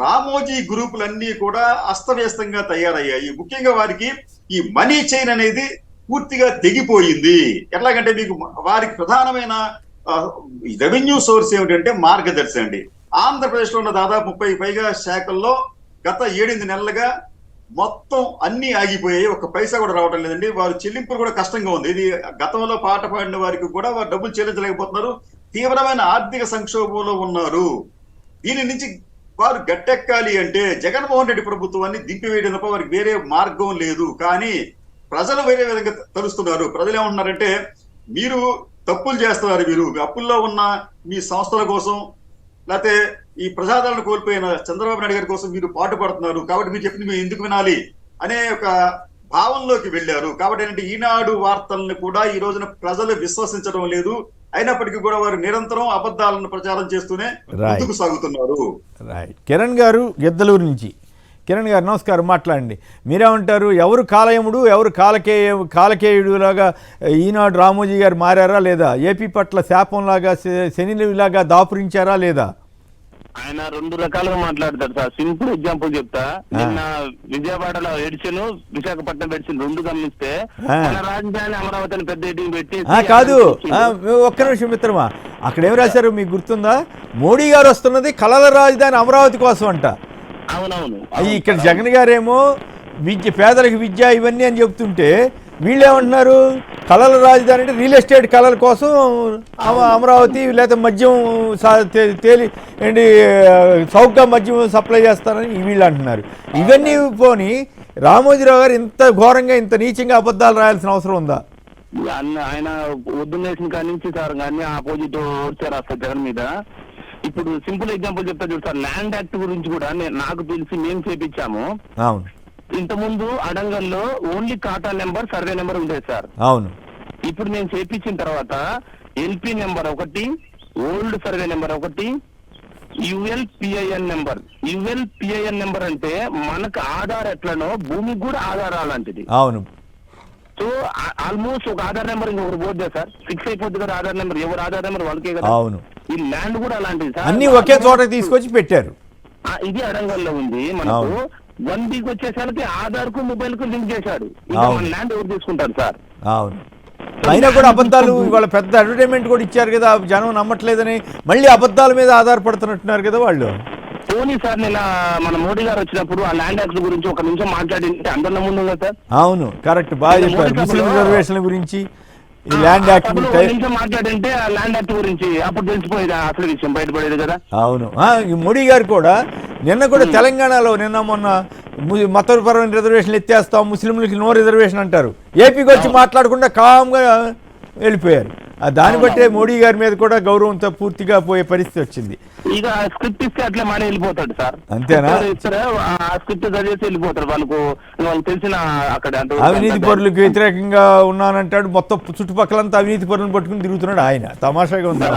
E: రామోజీ గ్రూపులన్నీ కూడా అస్తవ్యస్తంగా తయారయ్యాయి. ముఖ్యంగా వారికి ఈ మనీ చైన్ అనేది పూర్తిగా తెగిపోయింది. ఎట్లాగంటే మీకు వారికి ప్రధానమైన రెవెన్యూ సోర్స్ ఏమిటంటే మార్గదర్శి అండి. ఆంధ్రప్రదేశ్ లో ఉన్న దాదాపు 30 పైగా శాఖల్లో గత 7 నెలలుగా మొత్తం అన్ని ఆగిపోయాయి. ఒక పైసా కూడా రావడం లేదండి. వారు చెల్లింపులు కూడా కష్టంగా ఉంది. ఇది గతంలో పాట పాడిన వారికి కూడా వారు డబ్బులు చెల్లించలేకపోతున్నారు. తీవ్రమైన ఆర్థిక సంక్షోభంలో ఉన్నారు. దీని నుంచి వారు గట్టెక్కాలి అంటే జగన్మోహన్ రెడ్డి ప్రభుత్వాన్ని దింపివేయడం తప్ప వారికి వేరే మార్గం లేదు. కానీ ప్రజలు వేరే విధంగా తలుస్తున్నారు. ప్రజలు ఏమంటున్నారంటే మీరు తప్పులు చేస్తున్నారు, మీరు అప్పుల్లో ఉన్న మీ సంస్థల కోసం లేకపోతే ఈ ప్రజాదరణ కోల్పోయిన చంద్రబాబు నాయుడు గారి కోసం మీరు పాటుపడుతున్నారు, కాబట్టి మీరు చెప్పింది మేము ఎందుకు వినాలి అనే ఒక భావంలోకి వెళ్ళారు. కాబట్టి ఏంటంటే ఈనాడు వార్తలను కూడా ఈ రోజున ప్రజలు విశ్వసించడం లేదు. అయినప్పటికీ కూడా వారు నిరంతరం అబద్ధాలను ప్రచారం చేస్తూనే ముందుకు సాగుతున్నారు.
A: కిరణ్ గారు గిద్దలూరు నుంచి. కిరణ్ గారు నమస్కారం, మాట్లాడండి. మీరేమంటారు? ఎవరు కాలయముడు, ఎవరు కాలకేయుడు లాగా ఈనాడు రామోజీ గారు మారారా లేదా? ఏపీ పట్ల శాపంలాగా శనిలాగా దాపురించారా లేదా?
F: ఆయన 2 రకాలుగా మాట్లాడతాడు సార్. సింపుల్ ఎగ్జాంపుల్ చెప్తా. నిన్న విజయవాడలో ఎడిషన్, విశాఖపట్నం ఎడిషన్ 2 గమనిస్తే మన రాజధాని అమరావతిని పెద్ద ఎడిషన్ పెట్టి
A: కాదు. ఒక్క నిమిషం మిత్రమా, అక్కడ ఏం రాశారు మీకు గుర్తుందా? మోడీ గారు వస్తున్నది కళల రాజధాని అమరావతి కోసం అంట.
F: అవునవును.
A: ఇక్కడ జగన్ గారేమో పేదలకు విద్య ఇవన్నీ అని చెప్తుంటే వీళ్ళేమంటున్నారు? కళల రాజధాని అంటే రియల్ ఎస్టేట్ కళల కోసం అమరావతి లేదా మద్యం తేలి ఏంటి చౌకగా మద్యం సప్లై చేస్తారని వీళ్ళు అంటున్నారు. ఇవన్నీ పోని రామోజీరావు గారు ఇంత ఘోరంగా ఇంత నీచంగా అబద్ధాలు రాయాల్సిన అవసరం ఉందా?
F: ఆయన వద్దునేసిన కాడి నుంచి సార్ అన్ని ఆపోజిట్ ఓడ్చారు అసలు జగన్ మీద. ఇప్పుడు సింపుల్ ఎగ్జాంపుల్ చెప్తా చూడు సార్, ల్యాండ్ యాక్ట్ గురించి కూడా నాకు తెలిసి మేము చేపించాము.
A: అవును
F: ఇంతకుముందు అడంగల్లో ఓన్లీ ఖాతా నెంబర్, సర్వే నెంబర్ ఉండేది సార్.
A: అవును.
F: ఇప్పుడు నేను చేపించిన తర్వాత ఎల్పీ నెంబర్ ఒకటి, ఓల్డ్ సర్వే నెంబర్ ఒకటి, యుఎల్పిఐఎన్ నెంబర్. యుఎల్పిఐఎన్ నెంబర్ అంటే మనకు ఆధార్ ఎట్లనో భూమికి కూడా ఆధార్ అలాంటిది.
A: అవును.
F: సో ఆల్మోస్ట్ ఒక ఆధార్ నెంబర్ ఇంకొకరు పోద్దా సార్, ఫిక్స్ అయిపోద్ది కదా ఆధార్ నెంబర్, ఎవరు ఆధార్ నెంబర్ వాళ్ళకే కదా.
A: అవును.
F: ఈ ల్యాండ్ కూడా అలాంటిది సార్,
A: అన్ని ఒకే చోట తీసుకొచ్చి పెట్టారు.
F: ఇది అడంగల్లో ఉంది. మనకు 1 వీక్ వచ్చేసరికి ఆధార్ కు మొబైల్ కు లింక్ చేశాడు. ఇంకా మన ల్యాండ్ ఎవరు తీసుకుంటారు సార్?
A: అవును. అయినా కూడా అబద్ధాలు, ఇవాళ పెద్ద అడ్వర్టైజ్మెంట్ కూడా ఇచ్చారు కదా, జనం నమ్మట్లేదని మళ్ళీ అబద్ధాల మీద ఆధారపడుతున్నట్టున్నారు కదా వాళ్ళు.
F: పోనీ సార్, నిన్న మన మోడీ గారు వచ్చినప్పుడు ఆ ల్యాండ్ యాక్ట్ గురించి ఒక నిమిషం మాట్లాడింటే అందరి ముందు కదా సార్.
A: అవును, కరెక్ట్, బాగా చెప్పారు. ముస్లిం రిజర్వేషన్ల గురించి ఈ ల్యాండ్ యాక్ట్
F: మాట్లాడంటే ఆ ల్యాండ్ యాక్ట్ గురించి అప్పుడు తెలిసిపోయేది, అసలు విషయం బయటపడేది కదా.
A: అవును. ఈ మోడీ గారు కూడా నిన్న కూడా తెలంగాణలో నిన్న మొన్న మతపరమైన రిజర్వేషన్లు ఎత్తేస్తాం, ముస్లింలకి నో రిజర్వేషన్ అంటారు, ఏపీకి వచ్చి మాట్లాడకుండా కామ్గా వెళ్ళిపోయారు. దాన్ని బట్టే మోడీ గారి మీద కూడా గౌరవంతో పూర్తిగా పోయే పరిస్థితి వచ్చింది.
F: ఇక స్క్రిప్ట్ ఇస్తే అట్లా మన వెళ్ళిపోతాడు సార్.
A: అంతేనా?
F: ఆ స్క్రిప్ట్ చదివేసి వెళ్ళిపోతారు. వాళ్ళకు తెలిసిన అక్కడ
A: అవినీతి పరులకు వ్యతిరేకంగా ఉన్నానంటాడు, మొత్తం చుట్టుపక్కలంతా అవినీతి పరులను పట్టుకుని తిరుగుతున్నాడు ఆయన. తమాషాగా ఉంది.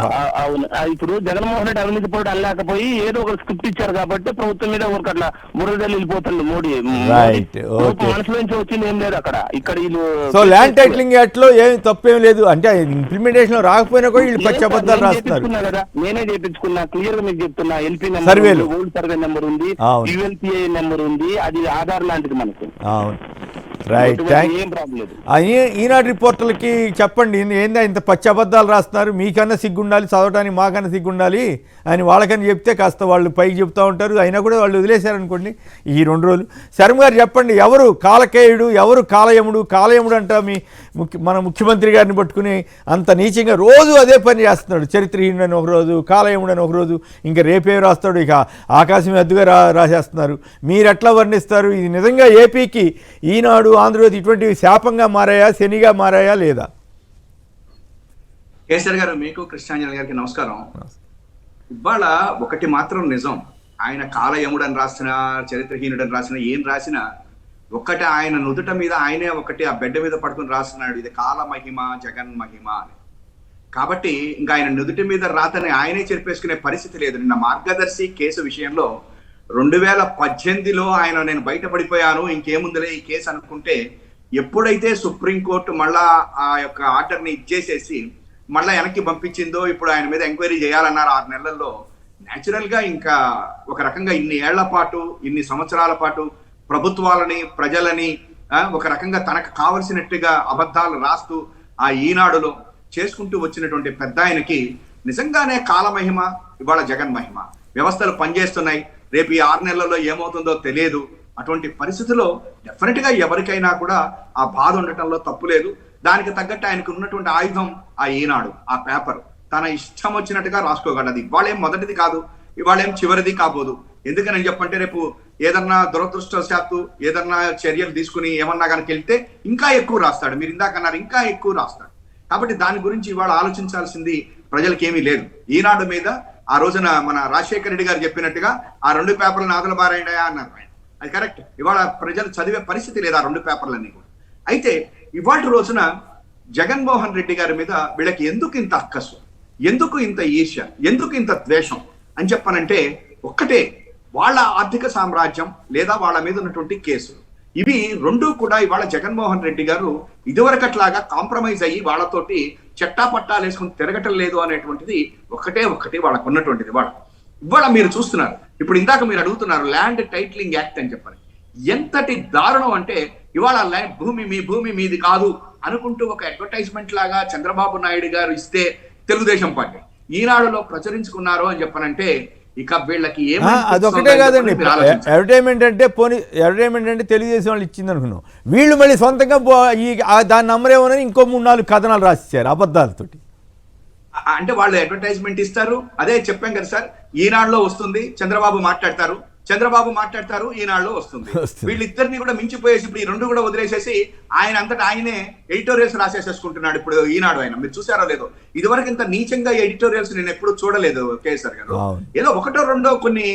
F: అవును. ఇప్పుడు జగన్మోహన్ రెడ్డి అవినీతి పరుడు అల్లాకపోయి ఏదో ఒక స్క్రిప్ట్ ఇచ్చారు కాబట్టి ప్రభుత్వం మీద ఊరికి అట్లా బురదలు వెళ్ళిపోతాడు మోడీ.
A: Right, okay.
F: మనసులో నుంచి వచ్చింది ఏం లేదు అక్కడ. ఇక్కడ వీళ్ళు
A: సో ల్యాండ్ టైటిలింగ్ యాక్ట్ లో ఏం తప్పేం లేదు అంటే, ఇంప్లిమెంటేషన్ లో రాకపోయినా కూడా వీళ్ళు పచ్చి అబద్ధాలు రాస్తున్నారు
F: కదా. నేనే చేయించుకున్నా, క్లియర్ గా మీకు చెప్తున్నా. ఎల్పీ
A: సర్వేలు,
F: నెంబర్, ఓల్డ్ సర్వే నెంబర్ ఉంది, యుఎల్పిఐ నెంబర్ ఉంది, అది ఆధార్ లాంటిది మనకు.
A: అవును. రైట్,
F: ఏం ప్రాబ్లం లేదు.
A: ఈనాడు రిపోర్టర్లకి చెప్పండి, ఏందా ఇంత పచ్చి అబద్ధాలు రాస్తున్నారు, మీకన్నా సిగ్గుండాలి, చదవటానికి మాకన్నా సిగ్గుండాలి అని వాళ్ళకని చెప్తే కాస్త వాళ్ళు పైకి చెప్తూ ఉంటారు. అయినా కూడా వాళ్ళు వదిలేశారనుకోండి ఈ 2 రోజులు. శర్మ గారు చెప్పండి, ఎవరు కాలకేయుడు, ఎవరు కాలయముడు? కాలయముడు అంట మన ముఖ్యమంత్రి గారిని పట్టుకుని అంత నీచంగా రోజు అదే పని చేస్తున్నాడు. చరిత్రహీనుడు అని ఒకరోజు, కాలయముడు అని ఒకరోజు, ఇంకా రేపే రాస్తాడు, ఇక ఆకాశం ఎద్దుగా రాసేస్తున్నారు. మీరు ఎట్లా వర్ణిస్తారు? ఇది నిజంగా ఏపీకి ఈనాడు, ఆంధ్రజ్యోతి ఇటువంటివి శాపంగా మారాయా, శనిగా మారాయా లేదా?
G: కేసీఆర్ గారు, మీకు కృష్ణాంజలి గారికి నమస్కారం. ఇవాళ ఒకటి మాత్రం నిజం, ఆయన కాలయముడని రాసిన, చరిత్రహీనుడని రాసిన, ఏం రాసినా ఒక్కటి ఆయన నుదుట మీద ఆయనే ఒకటి ఆ బెడ్ మీద పడుకుని రాస్తున్నాడు, ఇది కాల మహిమ, జగన్ మహిమ అని. కాబట్టి ఇంకా ఆయన నుదుటి మీద రాతని ఆయనే చెరిపేసుకునే పరిస్థితి లేదు. నిన్న మార్గదర్శి కేసు విషయంలో 2018లో ఆయన నేను బయటపడిపోయాను, ఇంకేముందిలే ఈ కేసు అనుకుంటే, ఎప్పుడైతే సుప్రీంకోర్టు మళ్ళా ఆ యొక్క ఆర్డర్ని ఇచ్చేసేసి మళ్ళా వెనక్కి పంపించిందో, ఇప్పుడు ఆయన మీద ఎంక్వైరీ చేయాలన్నారు 6 నెలల్లో. న్యాచురల్ గా ఇంకా ఒక రకంగా ఇన్ని ఏళ్ల పాటు, ఇన్ని సంవత్సరాల పాటు ప్రభుత్వాలని, ప్రజలని ఒక రకంగా తనకు కావలసినట్టుగా అబద్ధాలు రాస్తూ ఆ ఈనాడులో చేసుకుంటూ వచ్చినటువంటి పెద్ద ఆయనకి నిజంగానే కాలమహిమ, ఇవాళ జగన్ మహిమ. వ్యవస్థలు పనిచేస్తున్నాయి, రేపు ఈ 6 నెలల్లో ఏమవుతుందో తెలియదు. అటువంటి పరిస్థితుల్లో డెఫినెట్ గా ఎవరికైనా కూడా ఆ బాధ ఉండటంలో తప్పు లేదు. దానికి తగ్గట్టు ఆయనకు ఉన్నటువంటి ఆయుధం ఆ ఈనాడు, ఆ పేపర్. తన ఇష్టం వచ్చినట్టుగా రాసుకోగలదు. ఇవాళేం మొదటిది కాదు, ఇవాళేం చివరిది కాబోదు. ఎందుకని చెప్పంటే, రేపు ఏదన్నా దురదృష్టవశాత్తు ఏదన్నా చర్యలు తీసుకుని ఏమన్నా కనుక వెళ్తే ఇంకా ఎక్కువ రాస్తాడు. మీరు ఇందాక అన్నారు, ఇంకా ఎక్కువ రాస్తాడు. కాబట్టి దాని గురించి ఇవాళ ఆలోచించాల్సింది ప్రజలకేమీ లేదు. ఈనాడు మీద ఆ రోజున మన రాజశేఖర రెడ్డి గారు చెప్పినట్టుగా ఆ 2 పేపర్లను ఆదల బారాయడా అన్నారు ఆయన. అది కరెక్ట్. ఇవాళ ప్రజలు చదివే పరిస్థితి లేదు ఆ 2 పేపర్లన్నీ కూడా. అయితే ఇవాటి రోజున జగన్మోహన్ రెడ్డి గారి మీద వీళ్ళకి ఎందుకు ఇంత అక్కసు, ఎందుకు ఇంత ఈర్ష్య, ఎందుకు ఇంత ద్వేషం అని చెప్పనంటే, ఒక్కటే, వాళ్ళ ఆర్థిక సామ్రాజ్యం లేదా వాళ్ళ మీద ఉన్నటువంటి కేసులు. ఇవి 2 కూడా ఇవాళ జగన్మోహన్ రెడ్డి గారు ఇదివరకట్లాగా కాంప్రమైజ్ అయ్యి వాళ్ళతోటి చట్టాపట్టాలు వేసుకుని తిరగటం లేదు అనేటువంటిది ఒకటి వాళ్ళకు ఉన్నటువంటిది. ఇవాళ మీరు చూస్తున్నారు, ఇప్పుడు ఇందాక మీరు అడుగుతున్నారు ల్యాండ్ టైటిలింగ్ యాక్ట్ అని చెప్పని. ఎంతటి దారుణం అంటే, ఇవాళ భూమి మీది కాదు అనుకుంటూ ఒక అడ్వర్టైజ్మెంట్ లాగా చంద్రబాబు నాయుడు గారు ఇస్తే తెలుగుదేశం పార్టీ ఈనాడులో ప్రచురించుకున్నారు అని చెప్పనంటే, ఇక వీళ్ళకి
A: అదొకటే కాదండి. అడ్వర్టైజ్మెంట్ అంటే తెలుగుదేశం వాళ్ళు ఇచ్చింది అనుకున్నాం. వీళ్ళు మళ్ళీ సొంతంగా దాన్ని నమ్మరేమోనని ఇంకో 3-4 కథనాలు రాసిచ్చారు అబద్ధాలతోటి.
G: అంటే వాళ్ళు అడ్వర్టైజ్మెంట్ ఇస్తారు, అదే చెప్పాం కదా సార్, ఈనాడులో వస్తుంది, చంద్రబాబు మాట్లాడతారు, చంద్రబాబు మాట్లాడతారు, ఈనాడులో వస్తుంది. వీళ్ళిద్దరిని కూడా మించిపోయేసి ఇప్పుడు ఈ రెండు కూడా వదిలేసేసి ఆయన అంతటా ఆయనే ఎడిటోరియల్స్ రాసేసేసుకుంటున్నాడు ఇప్పుడు ఈనాడు. ఆయన మీరు చూసారో లేదో, ఇదివరకు ఇంత నీచంగా ఎడిటోరియల్స్ నేను ఎప్పుడు చూడలేదు కేసీఆర్ గారు. ఏదో ఒకటో రెండో కొన్ని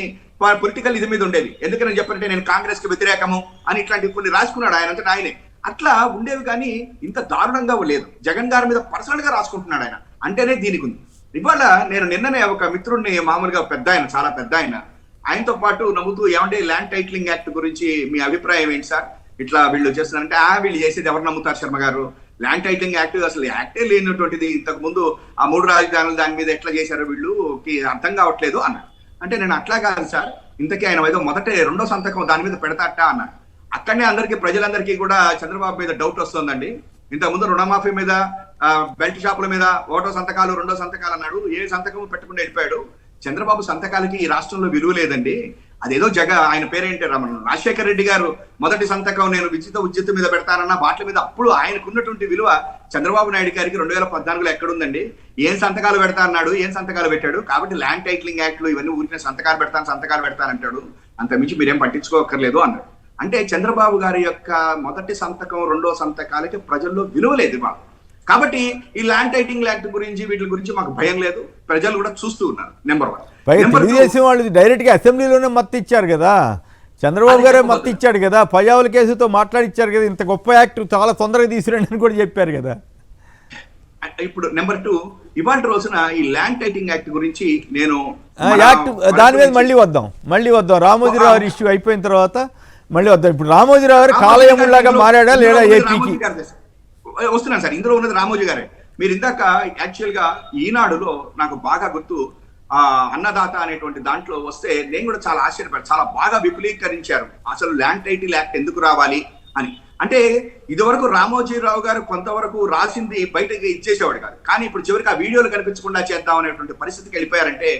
G: పొలిటికల్ ఇది మీద ఉండేది. ఎందుకని చెప్పారంటే నేను కాంగ్రెస్ కి వ్యతిరేకము అని ఇట్లాంటివి కొన్ని రాసుకున్నాడు ఆయన అంతటా ఆయనే. అట్లా ఉండేవి కానీ ఇంత దారుణంగా లేదు. జగన్ గారి మీద పర్సనల్ గా రాసుకుంటున్నాడు ఆయన అంటేనే దీనికి ఉంది. ఇవాళ నేను నిన్ననే ఒక మిత్రుడిని, మామూలుగా పెద్ద ఆయన, చాలా పెద్ద ఆయనతో పాటు నవ్వుతూ, ఏమంటే ల్యాండ్ టైటిలింగ్ యాక్ట్ గురించి మీ అభిప్రాయం ఏంటి సార్, ఇట్లా వీళ్ళు చేస్తున్నారంటే, వీళ్ళు చేసేది ఎవరు నమ్ముతారు శర్మ గారు, ల్యాండ్ టైటిలింగ్ యాక్ట్ అసలు యాక్టే లేనటువంటిది, ఇంతకు ముందు ఆ 3 రాజధానులు దాని మీద ఎట్లా చేశారో వీళ్ళుకి అర్థం కావట్లేదు అన్నాడు. అంటే నేను అట్లా కాదు సార్, ఇంతకీ ఆయన ఏదో రెండో సంతకం దాని మీద పెడతాట అన్నాడు. అక్కడనే అందరికీ, ప్రజలందరికీ కూడా చంద్రబాబు మీద డౌట్ వస్తుందండి. ఇంతకుముందు రుణమాఫీ మీద, బెల్ట్ షాపుల మీద ఒకటో సంతకాలు, రెండో సంతకాలు అన్నాడు. ఏ సంతకం పెట్టకుండా వెళ్ళిపోయాడు. చంద్రబాబు సంతకాలకి ఈ రాష్ట్రంలో విలువ లేదండి. అదేదో ఆయన పేరేంటి, రాజశేఖర రెడ్డి గారు మొదటి సంతకం నేను ఉచిత మీద పెడతానన్న వాటి మీద అప్పుడు ఆయనకున్నటువంటి విలువ చంద్రబాబు నాయుడు గారికి 2014లో ఎక్కడుందండి? ఏం సంతకాలు పెడతా అన్నాడు, ఏం సంతకాలు పెట్టాడు. కాబట్టి ల్యాండ్ టైటిలింగ్ యాక్ట్లు ఇవన్నీ ఊరికే సంతకాలు పెడతానంటాడు, అంత మించి మీరేం పట్టించుకోకర్లేదు అన్నాడు. అంటే చంద్రబాబు గారి యొక్క మొదటి సంతకం, రెండో సంతకాలకి ప్రజల్లో విలువ లేదు ఇవాళ. కాబట్టి ఈ ల్యాండ్ టైటిలింగ్ యాక్ట్ గురించి, వీటి గురించి మాకు భయం లేదు, ప్రజలు కూడా చూస్తూ ఉన్నారు. నెంబర్ 1.
A: తెలుగుదేశం వాళ్ళు డైరెక్ట్ గా అసెంబ్లీలోనే మద్దతు ఇచ్చారు కదా, చంద్రబాబు గారే మద్దతు ఇచ్చాడు కదా, పయ్యావుల కేసుతో మాట్లాడిచ్చారు కదా, ఇంత గొప్ప యాక్ట్ చాలా తొందరగా తీసుకురండి అని కూడా చెప్పారు కదా.
G: ఇప్పుడు నెంబర్ 2, ఇవాళ రోజున ఈ ల్యాండ్ టైటిలింగ్ యాక్ట్ గురించి నేను
A: యాక్ట్ దాని మీద మళ్ళీ వద్దాం రామోజీరావు ఇష్యూ అయిపోయిన తర్వాత మళ్ళీ వద్దాం. ఇప్పుడు రామోజీరావు గారు కాలయములాగా మారాడా లేదా ఏపీకి?
G: వస్తున్నాను సార్, ఇందులో ఉన్నది రామోజీ గారే. మీరు ఇందాక యాక్చువల్ గా ఈనాడులో నాకు బాగా గుర్తు, అన్నదాత అనేటువంటి దాంట్లో వస్తే నేను కూడా చాలా ఆశ్చర్యపడి, చాలా బాగా విపులీకరించారు అసలు ల్యాండ్ టైటిల్ యాక్ట్ ఎందుకు రావాలి అని. అంటే ఇదివరకు రామోజీరావు గారు కొంతవరకు రాసింది బయటకి ఇచ్చేసేవాడు కాదు, కానీ ఇప్పుడు చివరికి ఆ వీడియోలు కనిపించకుండా చేద్దాం అనేటువంటి పరిస్థితికి వెళ్ళిపోయారంటే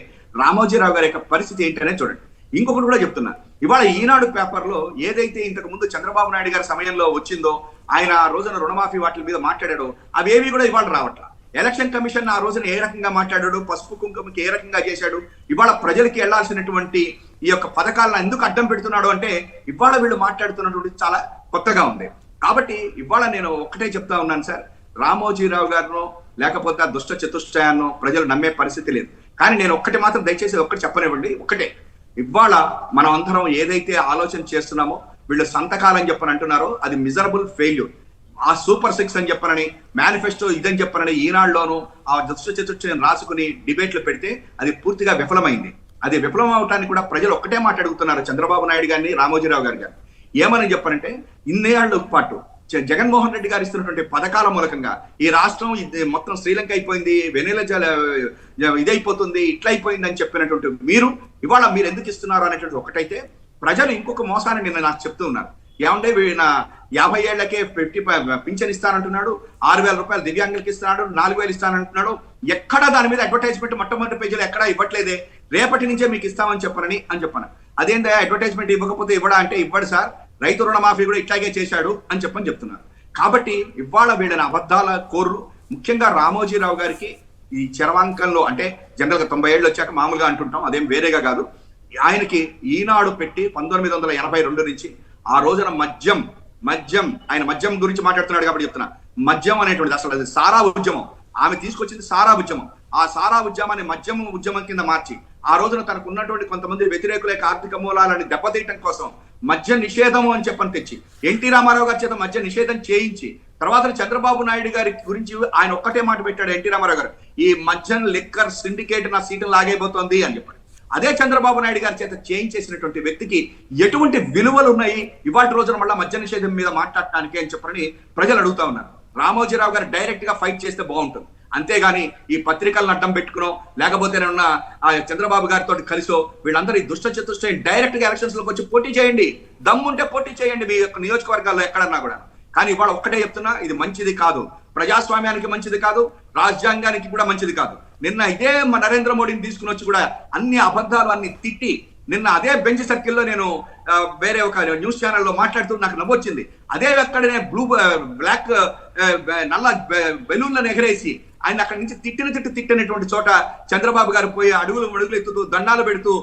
G: రామోజీరావు గారి యొక్క పరిస్థితి ఏంటనే చూడండి. ఇంకొకటి కూడా చెప్తున్నా, ఇవాళ ఈనాడు పేపర్లో ఏదైతే ఇంతకు ముందు చంద్రబాబు నాయుడు గారి సమయంలో వచ్చిందో, ఆయన ఆ రోజున రుణమాఫీ వాటి మీద మాట్లాడాడో అవేవి కూడా ఇవాళ రావట్లా. ఎలక్షన్ కమిషన్ ఆ రోజున ఏ రకంగా మాట్లాడాడు, పసుపు కుంకుమకి ఏ రకంగా చేశాడు, ఇవాళ ప్రజలకి వెళ్లాల్సినటువంటి ఈ యొక్క పథకాలను ఎందుకు అడ్డం పెడుతున్నాడు అంటే ఇవాళ వీళ్ళు మాట్లాడుతున్నటువంటి చాలా కొత్తగా ఉంది. కాబట్టి ఇవాళ నేను ఒక్కటే చెప్తా ఉన్నాను సార్, రామోజీరావు గారినో లేకపోతే ఆ దుష్ట చతుష్టయాన్నో ప్రజలు నమ్మే పరిస్థితి లేదు. కానీ నేను ఒక్కటి మాత్రం దయచేసి ఒక్కటి చెప్పనివ్వండి, ఒకటే, ఇవాళ మనం అందరం ఏదైతే ఆలోచన చేస్తున్నామో, వీళ్ళు సంతకాలని చెప్పని అంటున్నారో అది మిజరబుల్ ఫెయిల్యూర్. ఆ సూపర్ 6 అని చెప్పనని, మేనిఫెస్టో ఇదని చెప్పనని ఈనాడులోనూ ఆ దుష్ట చతుష్టయం రాసుకుని డిబేట్లు పెడితే అది పూర్తిగా విఫలమైంది. అది విఫలం అవటానికి కూడా ప్రజలు ఒక్కటే మాట అడుగుతున్నారు చంద్రబాబు నాయుడు గారిని, రామోజీరావు గారి గారిని. ఏమని చెప్పనంటే, ఇన్నేళ్ల పాటు జగన్మోహన్ రెడ్డి గారు ఇస్తున్నటువంటి పథకాల మూలకంగా ఈ రాష్ట్రం మొత్తం శ్రీలంక అయిపోయింది, వెనెలా ఇదైపోతుంది, ఇట్లా అయిపోయింది అని చెప్పినటువంటి మీరు ఇవాళ మీరు ఎందుకు ఇస్తున్నారు అనేటువంటి ఒకటైతే, ప్రజలు ఇంకొక మోసాన్ని నిన్న నాకు చెప్తూ ఉన్నారు. ఏమంటే 50 ఏళ్లకే 50 పింఛన్ ఇస్తానంటున్నాడు, 6,000 రూపాయలు దివ్యాంగులకి ఇస్తున్నాడు, 4,000 ఇస్తానంటున్నాడు. ఎక్కడా దాని మీద అడ్వర్టైజ్మెంట్ మొట్టమొదటి పేజీలో ఎక్కడా ఇవ్వట్లేదే, రేపటి నుంచే మీకు ఇస్తామని చెప్పాను. అదేందా అడ్వర్టైజ్మెంట్ ఇవ్వకపోతే ఇవ్వడా అంటే, ఇవ్వడు సార్, రైతు రుణమాఫీ కూడా ఇట్లాగే చేశాడు అని చెప్తున్నారు. కాబట్టి ఇవాళ వీళ్ళని అబద్ధాల కోర్లు, ముఖ్యంగా రామోజీరావు గారికి ఈ చరవాంకంలో, అంటే జనరల్ గా 90 ఏళ్ళు వచ్చాక మామూలుగా అంటుంటాం, అదేం వేరేగా కాదు. ఆయనకి ఈనాడు పెట్టి 1982 నుంచి ఆ రోజున మద్యం ఆయన మద్యం గురించి మాట్లాడుతున్నాడు కాబట్టి చెప్తున్నా, మద్యం అనేటువంటిది అసలు అది సారా ఉద్యమం. ఆమె తీసుకొచ్చింది సారా ఉద్యమం. ఆ సారా ఉద్యమాన్ని మద్యం ఉద్యమం కింద మార్చి ఆ రోజున తనకు ఉన్నటువంటి కొంతమంది వ్యతిరేకుల యొక్క ఆర్థిక మూలాలని దెబ్బతీయటం కోసం మద్య నిషేధం అని చెప్పని తెచ్చి, ఎన్టీ రామారావు గారి చేత మద్య నిషేధం చేయించి, తర్వాత చంద్రబాబు నాయుడు గారి గురించి ఆయన ఒక్కటే మాట పెట్టాడు ఎన్టీ రామారావు గారు, ఈ మద్యం లిక్కర్ సిండికేట్ నా సీటు లాగైపోతుంది అని చెప్పాడు. అదే చంద్రబాబు నాయుడు గారి చేత చేయించేసినటువంటి వ్యక్తికి ఎటువంటి విలువలు ఉన్నాయి ఇవాళ రోజున మళ్ళీ మద్య నిషేధం మీద మాట్లాడటానికి అని చెప్పని ప్రజలు అడుగుతా ఉన్నారు. రామోజీరావు గారు డైరెక్ట్ గా ఫైట్ చేస్తే బాగుంటుంది, అంతేగాని ఈ పత్రికలను అడ్డం పెట్టుకునో లేకపోతే చంద్రబాబు గారితో కలిసో వీళ్ళందరూ ఈ దుష్ట చతుష్టయం డైరెక్ట్ గా ఎలక్షన్స్ లోకి వచ్చి పోటీ చేయండి, దమ్ముంటే పోటీ చేయండి మీ యొక్క నియోజకవర్గాల్లో ఎక్కడన్నా కూడా. కానీ ఇవాళ ఒక్కటే చెప్తున్నా, ఇది మంచిది కాదు, ప్రజాస్వామ్యానికి మంచిది కాదు, రాజ్యాంగానికి కూడా మంచిది కాదు. నిన్న ఇదే నరేంద్ర మోడీని తీసుకుని వచ్చి కూడా అన్ని అబద్ధాలు అన్ని తిట్టి, నిన్న అదే బెంచ్ సర్కిల్లో నేను వేరే ఒక న్యూస్ ఛానల్లో మాట్లాడుతూ నాకు నవ్వొచ్చింది. అదే అక్కడనే బ్లాక్ నల్ల బెలూన్లను ఎగరేసి ఆయన అక్కడి నుంచి తిట్టినటువంటి చోట చంద్రబాబు గారు పోయి అడుగులు ఎత్తుతూ దండాలు పెడుతూ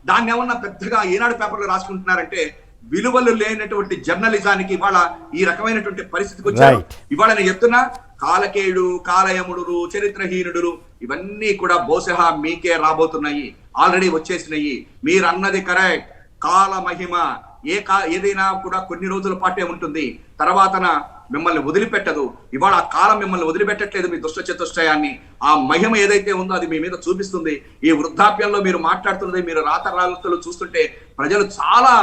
G: దాన్ని ఏమన్నా పెద్దగా ఈనాడు పేపర్లో రాసుకుంటున్నారంటే విలువలు లేనటువంటి జర్నలిజానికి ఇవాళ ఈ రకమైనటువంటి పరిస్థితికి వచ్చారు. ఇవాళ నేను చెప్తున్నా, కాలకేయుడు, కాలయముడు, చరిత్రహీనుడు ఇవన్నీ కూడా బహుశా మీకే రాబోతున్నాయి, ఆల్రెడీ వచ్చేసినాయి. మీరు అన్నది కరెక్ట్. కాల మహిమ ఏదైనా కూడా కొన్ని రోజుల పాటే ఉంటుంది, తర్వాతన మిమ్మల్ని వదిలిపెట్టదు. ఇవాళ ఆ కాలం మిమ్మల్ని వదిలిపెట్టట్లేదు. మీ దుష్ట చతుష్టయాన్ని, ఆ మహిమ ఏదైతే ఉందో అది మీ మీద చూపిస్తుంది. ఈ వృద్ధాప్యంలో మీరు మాట్లాడుతున్నది, మీరు రాతరాలతో చూస్తుంటే ప్రజలు చాలా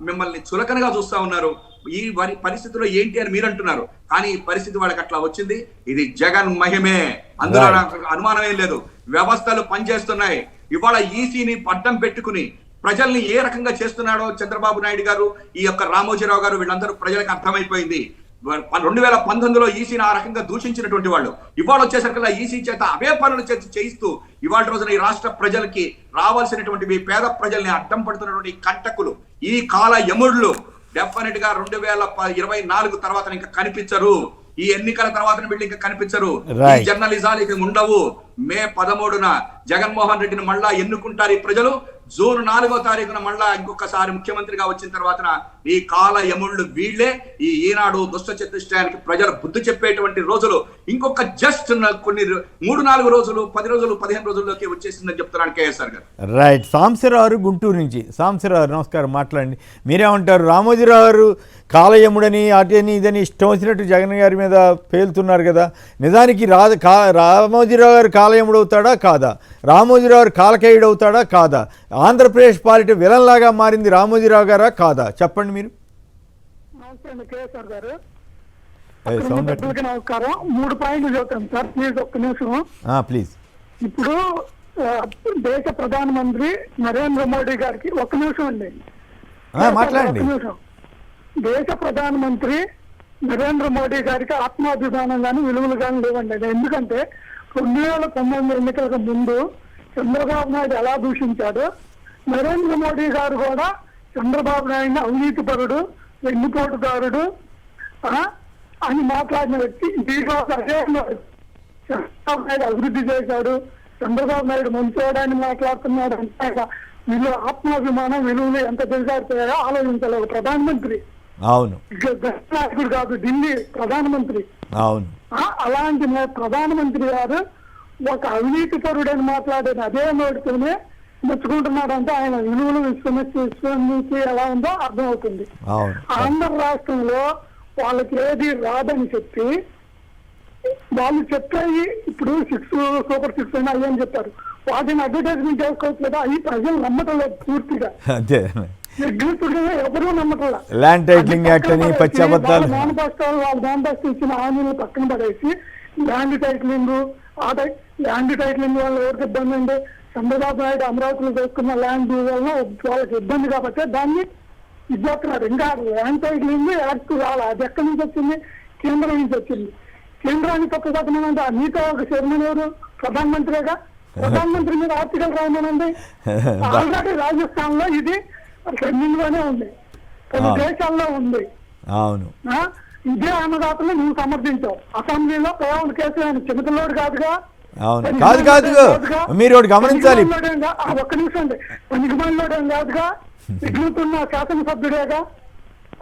G: మిమ్మల్ని చులకనగా చూస్తా ఉన్నారు. ఈ పరిస్థితిలో ఏంటి అని మీరు అంటున్నారు, కానీ ఈ పరిస్థితి వాళ్ళకి అట్లా వచ్చింది. ఇది జగన్ మహిమే, అందులో నాకు అనుమానం ఏం లేదు. వ్యవస్థలు పనిచేస్తున్నాయి. ఇవాళ ఈసీని పడ్డం పెట్టుకుని ప్రజల్ని ఏ రకంగా చేస్తున్నాడో చంద్రబాబు నాయుడు గారు, ఈ యొక్క రామోజీరావు గారు, వీళ్ళందరూ ప్రజలకు అర్థమైపోయింది. 2019లో ఈసీని ఆ రకంగా దూషించినటువంటి వాళ్ళు ఇవాళ వచ్చేసరికి ఈసీ చేత అవే పనులు చేయిస్తూ ఇవాళ రోజున ఈ రాష్ట్ర ప్రజలకి రావాల్సినటువంటి మీ పేద ప్రజల్ని అడ్డం పడుతున్నటువంటి కంటకులు, ఈ కాల యముడులు డెఫినెట్ గా 2024 తర్వాత ఇంకా కనిపించరు. ఈ ఎన్నికల తర్వాత వీళ్ళు ఇంకా కనిపించరు. ఈ జర్నలిజాలు ఇక ఉండవు. మే 13న జగన్మోహన్ రెడ్డిని మళ్ళా ఎన్నుకుంటారు ఈ ప్రజలు. జూన్ 4వ తారీఖున మళ్ళా ఇంకొకసారి ముఖ్యమంత్రిగా వచ్చిన తర్వాత ఈ కాల యముళ్ళు వీళ్లే. ఈ ఈనాడు దుష్ట చతుష్టయానికి ప్రజలు బుద్ధి చెప్పేటువంటి రోజులు ఇంకొక జస్ట్ కొన్ని 3-4 రోజులు, 10 రోజులు, 15 రోజుల్లోకి వచ్చేసిందని చెప్తున్నాను కేఎస్ఆర్ గారు.
A: రైట్. సాంబశివరావు గుంటూరు నుంచి. సాంబశివరావు నమస్కారం, మాట్లాడండి. మీరేమంటారు? రామోజీరావు గారు కాలయముడని అటని ఇదని ఇష్టం వచ్చినట్టు జగన్ గారి మీద పేలుతున్నారు కదా. నిజానికి రామోజీరావు గారు కాలయముడు అవుతాడా కాదా? రామోజీరావు గారు కాలకేయుడు అవుతాడా కాదా? ఆంధ్రప్రదేశ్ పాలిటీ విలన్ లాగా మారింది రామోజీరావు గారా కాదా? చెప్పండి మీరు.
B: కేఎస్ఆర్ గారు నమస్కారం. 3 పాయింట్లు చెప్తాను సార్, ప్లీజ్ ఒక్క నిమిషం
A: ప్లీజ్.
B: ఇప్పుడు దేశ ప్రధానమంత్రి నరేంద్ర మోడీ గారికి ఒక్క నిమిషం అండి,
A: మాట్లాడండి.
B: దేశ ప్రధానమంత్రి నరేంద్ర మోడీ గారికి ఆత్మాభిమానం కానీ విలువలు కానీ లేవండి. ఎందుకంటే 2019 ఎన్నికలకు ముందు చంద్రబాబు నాయుడు ఎలా దూషించాడు, నరేంద్ర మోడీ గారు కూడా చంద్రబాబు నాయుడిని అవినీతిపరుడు, వెన్నుపోటుదారుడు అని మాట్లాడిన వ్యక్తి ఈ రోజు అదే చంద్రబాబు నాయుడు అభివృద్ధి చేశాడు, చంద్రబాబు నాయుడు మంచోడాన్ని మాట్లాడుతున్నాడు అంటే వీళ్ళు ఆత్మాభిమానం విలువలు ఎంత దిగజారిపోయాయో ఆలోచించాలి. ఒక ప్రధానమంత్రి,
A: అవును,
B: నాయకుడు కాదు, ఢిల్లీ ప్రధానమంత్రి.
A: అవును.
B: అలాంటి ప్రధానమంత్రి గారు ఒక అవినీతి పరుడని మాట్లాడేది అదే నోటితోనే మెచ్చుకుంటున్నాడంటే ఆయన విలువలు విశ్వమితి ఎలా ఉందో అర్థమవుతుంది. ఆంధ్ర రాష్ట్రంలో వాళ్ళకి ఏది రాదని చెప్పి వాళ్ళు చెప్పాయి. ఇప్పుడు 6 సూపర్ 6 అని అయ్యని చెప్పారు. వాటిని అడ్వర్టైజ్మెంట్ చేసుకోవచ్చు కదా, అవి ప్రజలు నమ్మటం లేదు పూర్తిగా. ఎవరు నమ్మటం
A: ల్యాండ్ టైటిలింగ్ యాక్ట్ అని పచ్చి అబద్ధాలు,
B: మేనిఫెస్టోలు వాళ్ళ మేనిఫెస్టో ఇచ్చిన హామీలు పక్కన పడేసి ల్యాండ్ టైటిలింగ్ వల్ల ఎవరికి ఇబ్బంది అండి? చంద్రబాబు నాయుడు అమరావతిలో చేసుకున్న ల్యాండ్ వల్ల వాళ్ళకి ఇబ్బంది కాబట్టి దాన్ని ఇది చేస్తున్నారు. ఇంకా ల్యాండ్ టైటిలింగ్ యాక్ట్ రావాలి. అది ఎక్కడి నుంచి వచ్చింది? కేంద్రం నుంచి వచ్చింది. కేంద్రానికి తప్పు కట్టమనండి. మీతో ఒక చైర్మన్ ఎవరు? ప్రధానమంత్రిగా. ప్రధానమంత్రి మీద ఆర్టికల్ రాయమనండి. ఆల్రెడీ రాజస్థాన్ లో ఇది ట్రెండింగ్ లోనే ఉంది, కొన్ని దేశాల్లో ఉంది.
A: అవును,
B: ఇదే అన్నదాతలు నువ్వు సమర్థించావు. అసెంబ్లీలో కేవలం కేసు ఆయన చిన్నపిల్లోడు కాదుగా.
A: అవును, కాదు మీరు ఒకటి గమనించాలి.
B: ఒక్క నిమిషం అండి, పనికిమాలిలోడేం కాదుగా, ఎగురుతున్న శాసనసభ్యుడేగా,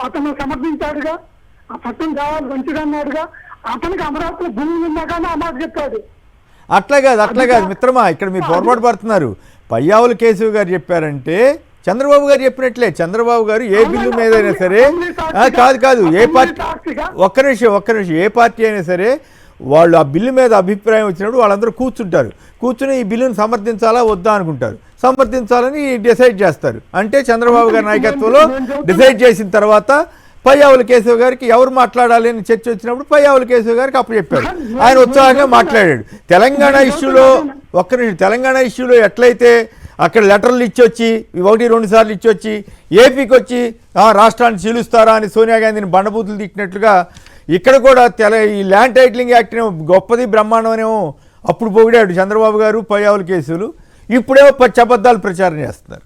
B: అతను సమర్థించాడుగా, ఆ చట్టం కావాలి మంచిగా అన్నాడుగా. అతనికి అమరావతిలో భూమి ఉన్నా కానీ ఆ మాట చెప్పాడు.
A: అట్లా కాదు మిత్రమా, ఇక్కడ మీరు పొరపాటు పడుతున్నారు. పయ్యావుల కేశవ్ గారు చెప్పారంటే చంద్రబాబు గారు చెప్పినట్లే. చంద్రబాబు గారు ఏ బిల్లు మీద అయినా సరే, కాదు ఏ పార్టీ, ఒక్క నిమిషం ఏ పార్టీ అయినా సరే వాళ్ళు ఆ బిల్లు మీద అభిప్రాయం వచ్చినప్పుడు వాళ్ళందరూ కూర్చుని ఈ బిల్లును సమర్థించాలా వద్దా అనుకుంటారు. సమర్థించాలని డిసైడ్ చేస్తారు. అంటే చంద్రబాబు గారి నాయకత్వంలో డిసైడ్ చేసిన తర్వాత పయ్యావుల కేశవ్ గారికి ఎవరు మాట్లాడాలి అని చర్చ వచ్చినప్పుడు పయ్యావుల కేశవ్ గారికి అప్పుడు చెప్పారు. ఆయన ఉత్సాహంగా మాట్లాడాడు. తెలంగాణ ఇష్యూలో ఎట్లయితే అక్కడ లెటర్లు ఇచ్చొచ్చి 1-2 సార్లు ఇచ్చొచ్చి ఏపీకి వచ్చి రాష్ట్రాన్ని చీలుస్తారా అని సోనియా గాంధీని బండబూతులు తిట్టినట్లుగా ఇక్కడ కూడా ఈ ల్యాండ్ టైటిలింగ్ యాక్ట్ గొప్పది బ్రహ్మాండమనేమో అప్పుడు పొగిడాడు చంద్రబాబు గారు, పయ్యావుల కేసులు. ఇప్పుడేమో పచ్చి అబద్ధాలు ప్రచారం చేస్తున్నారు.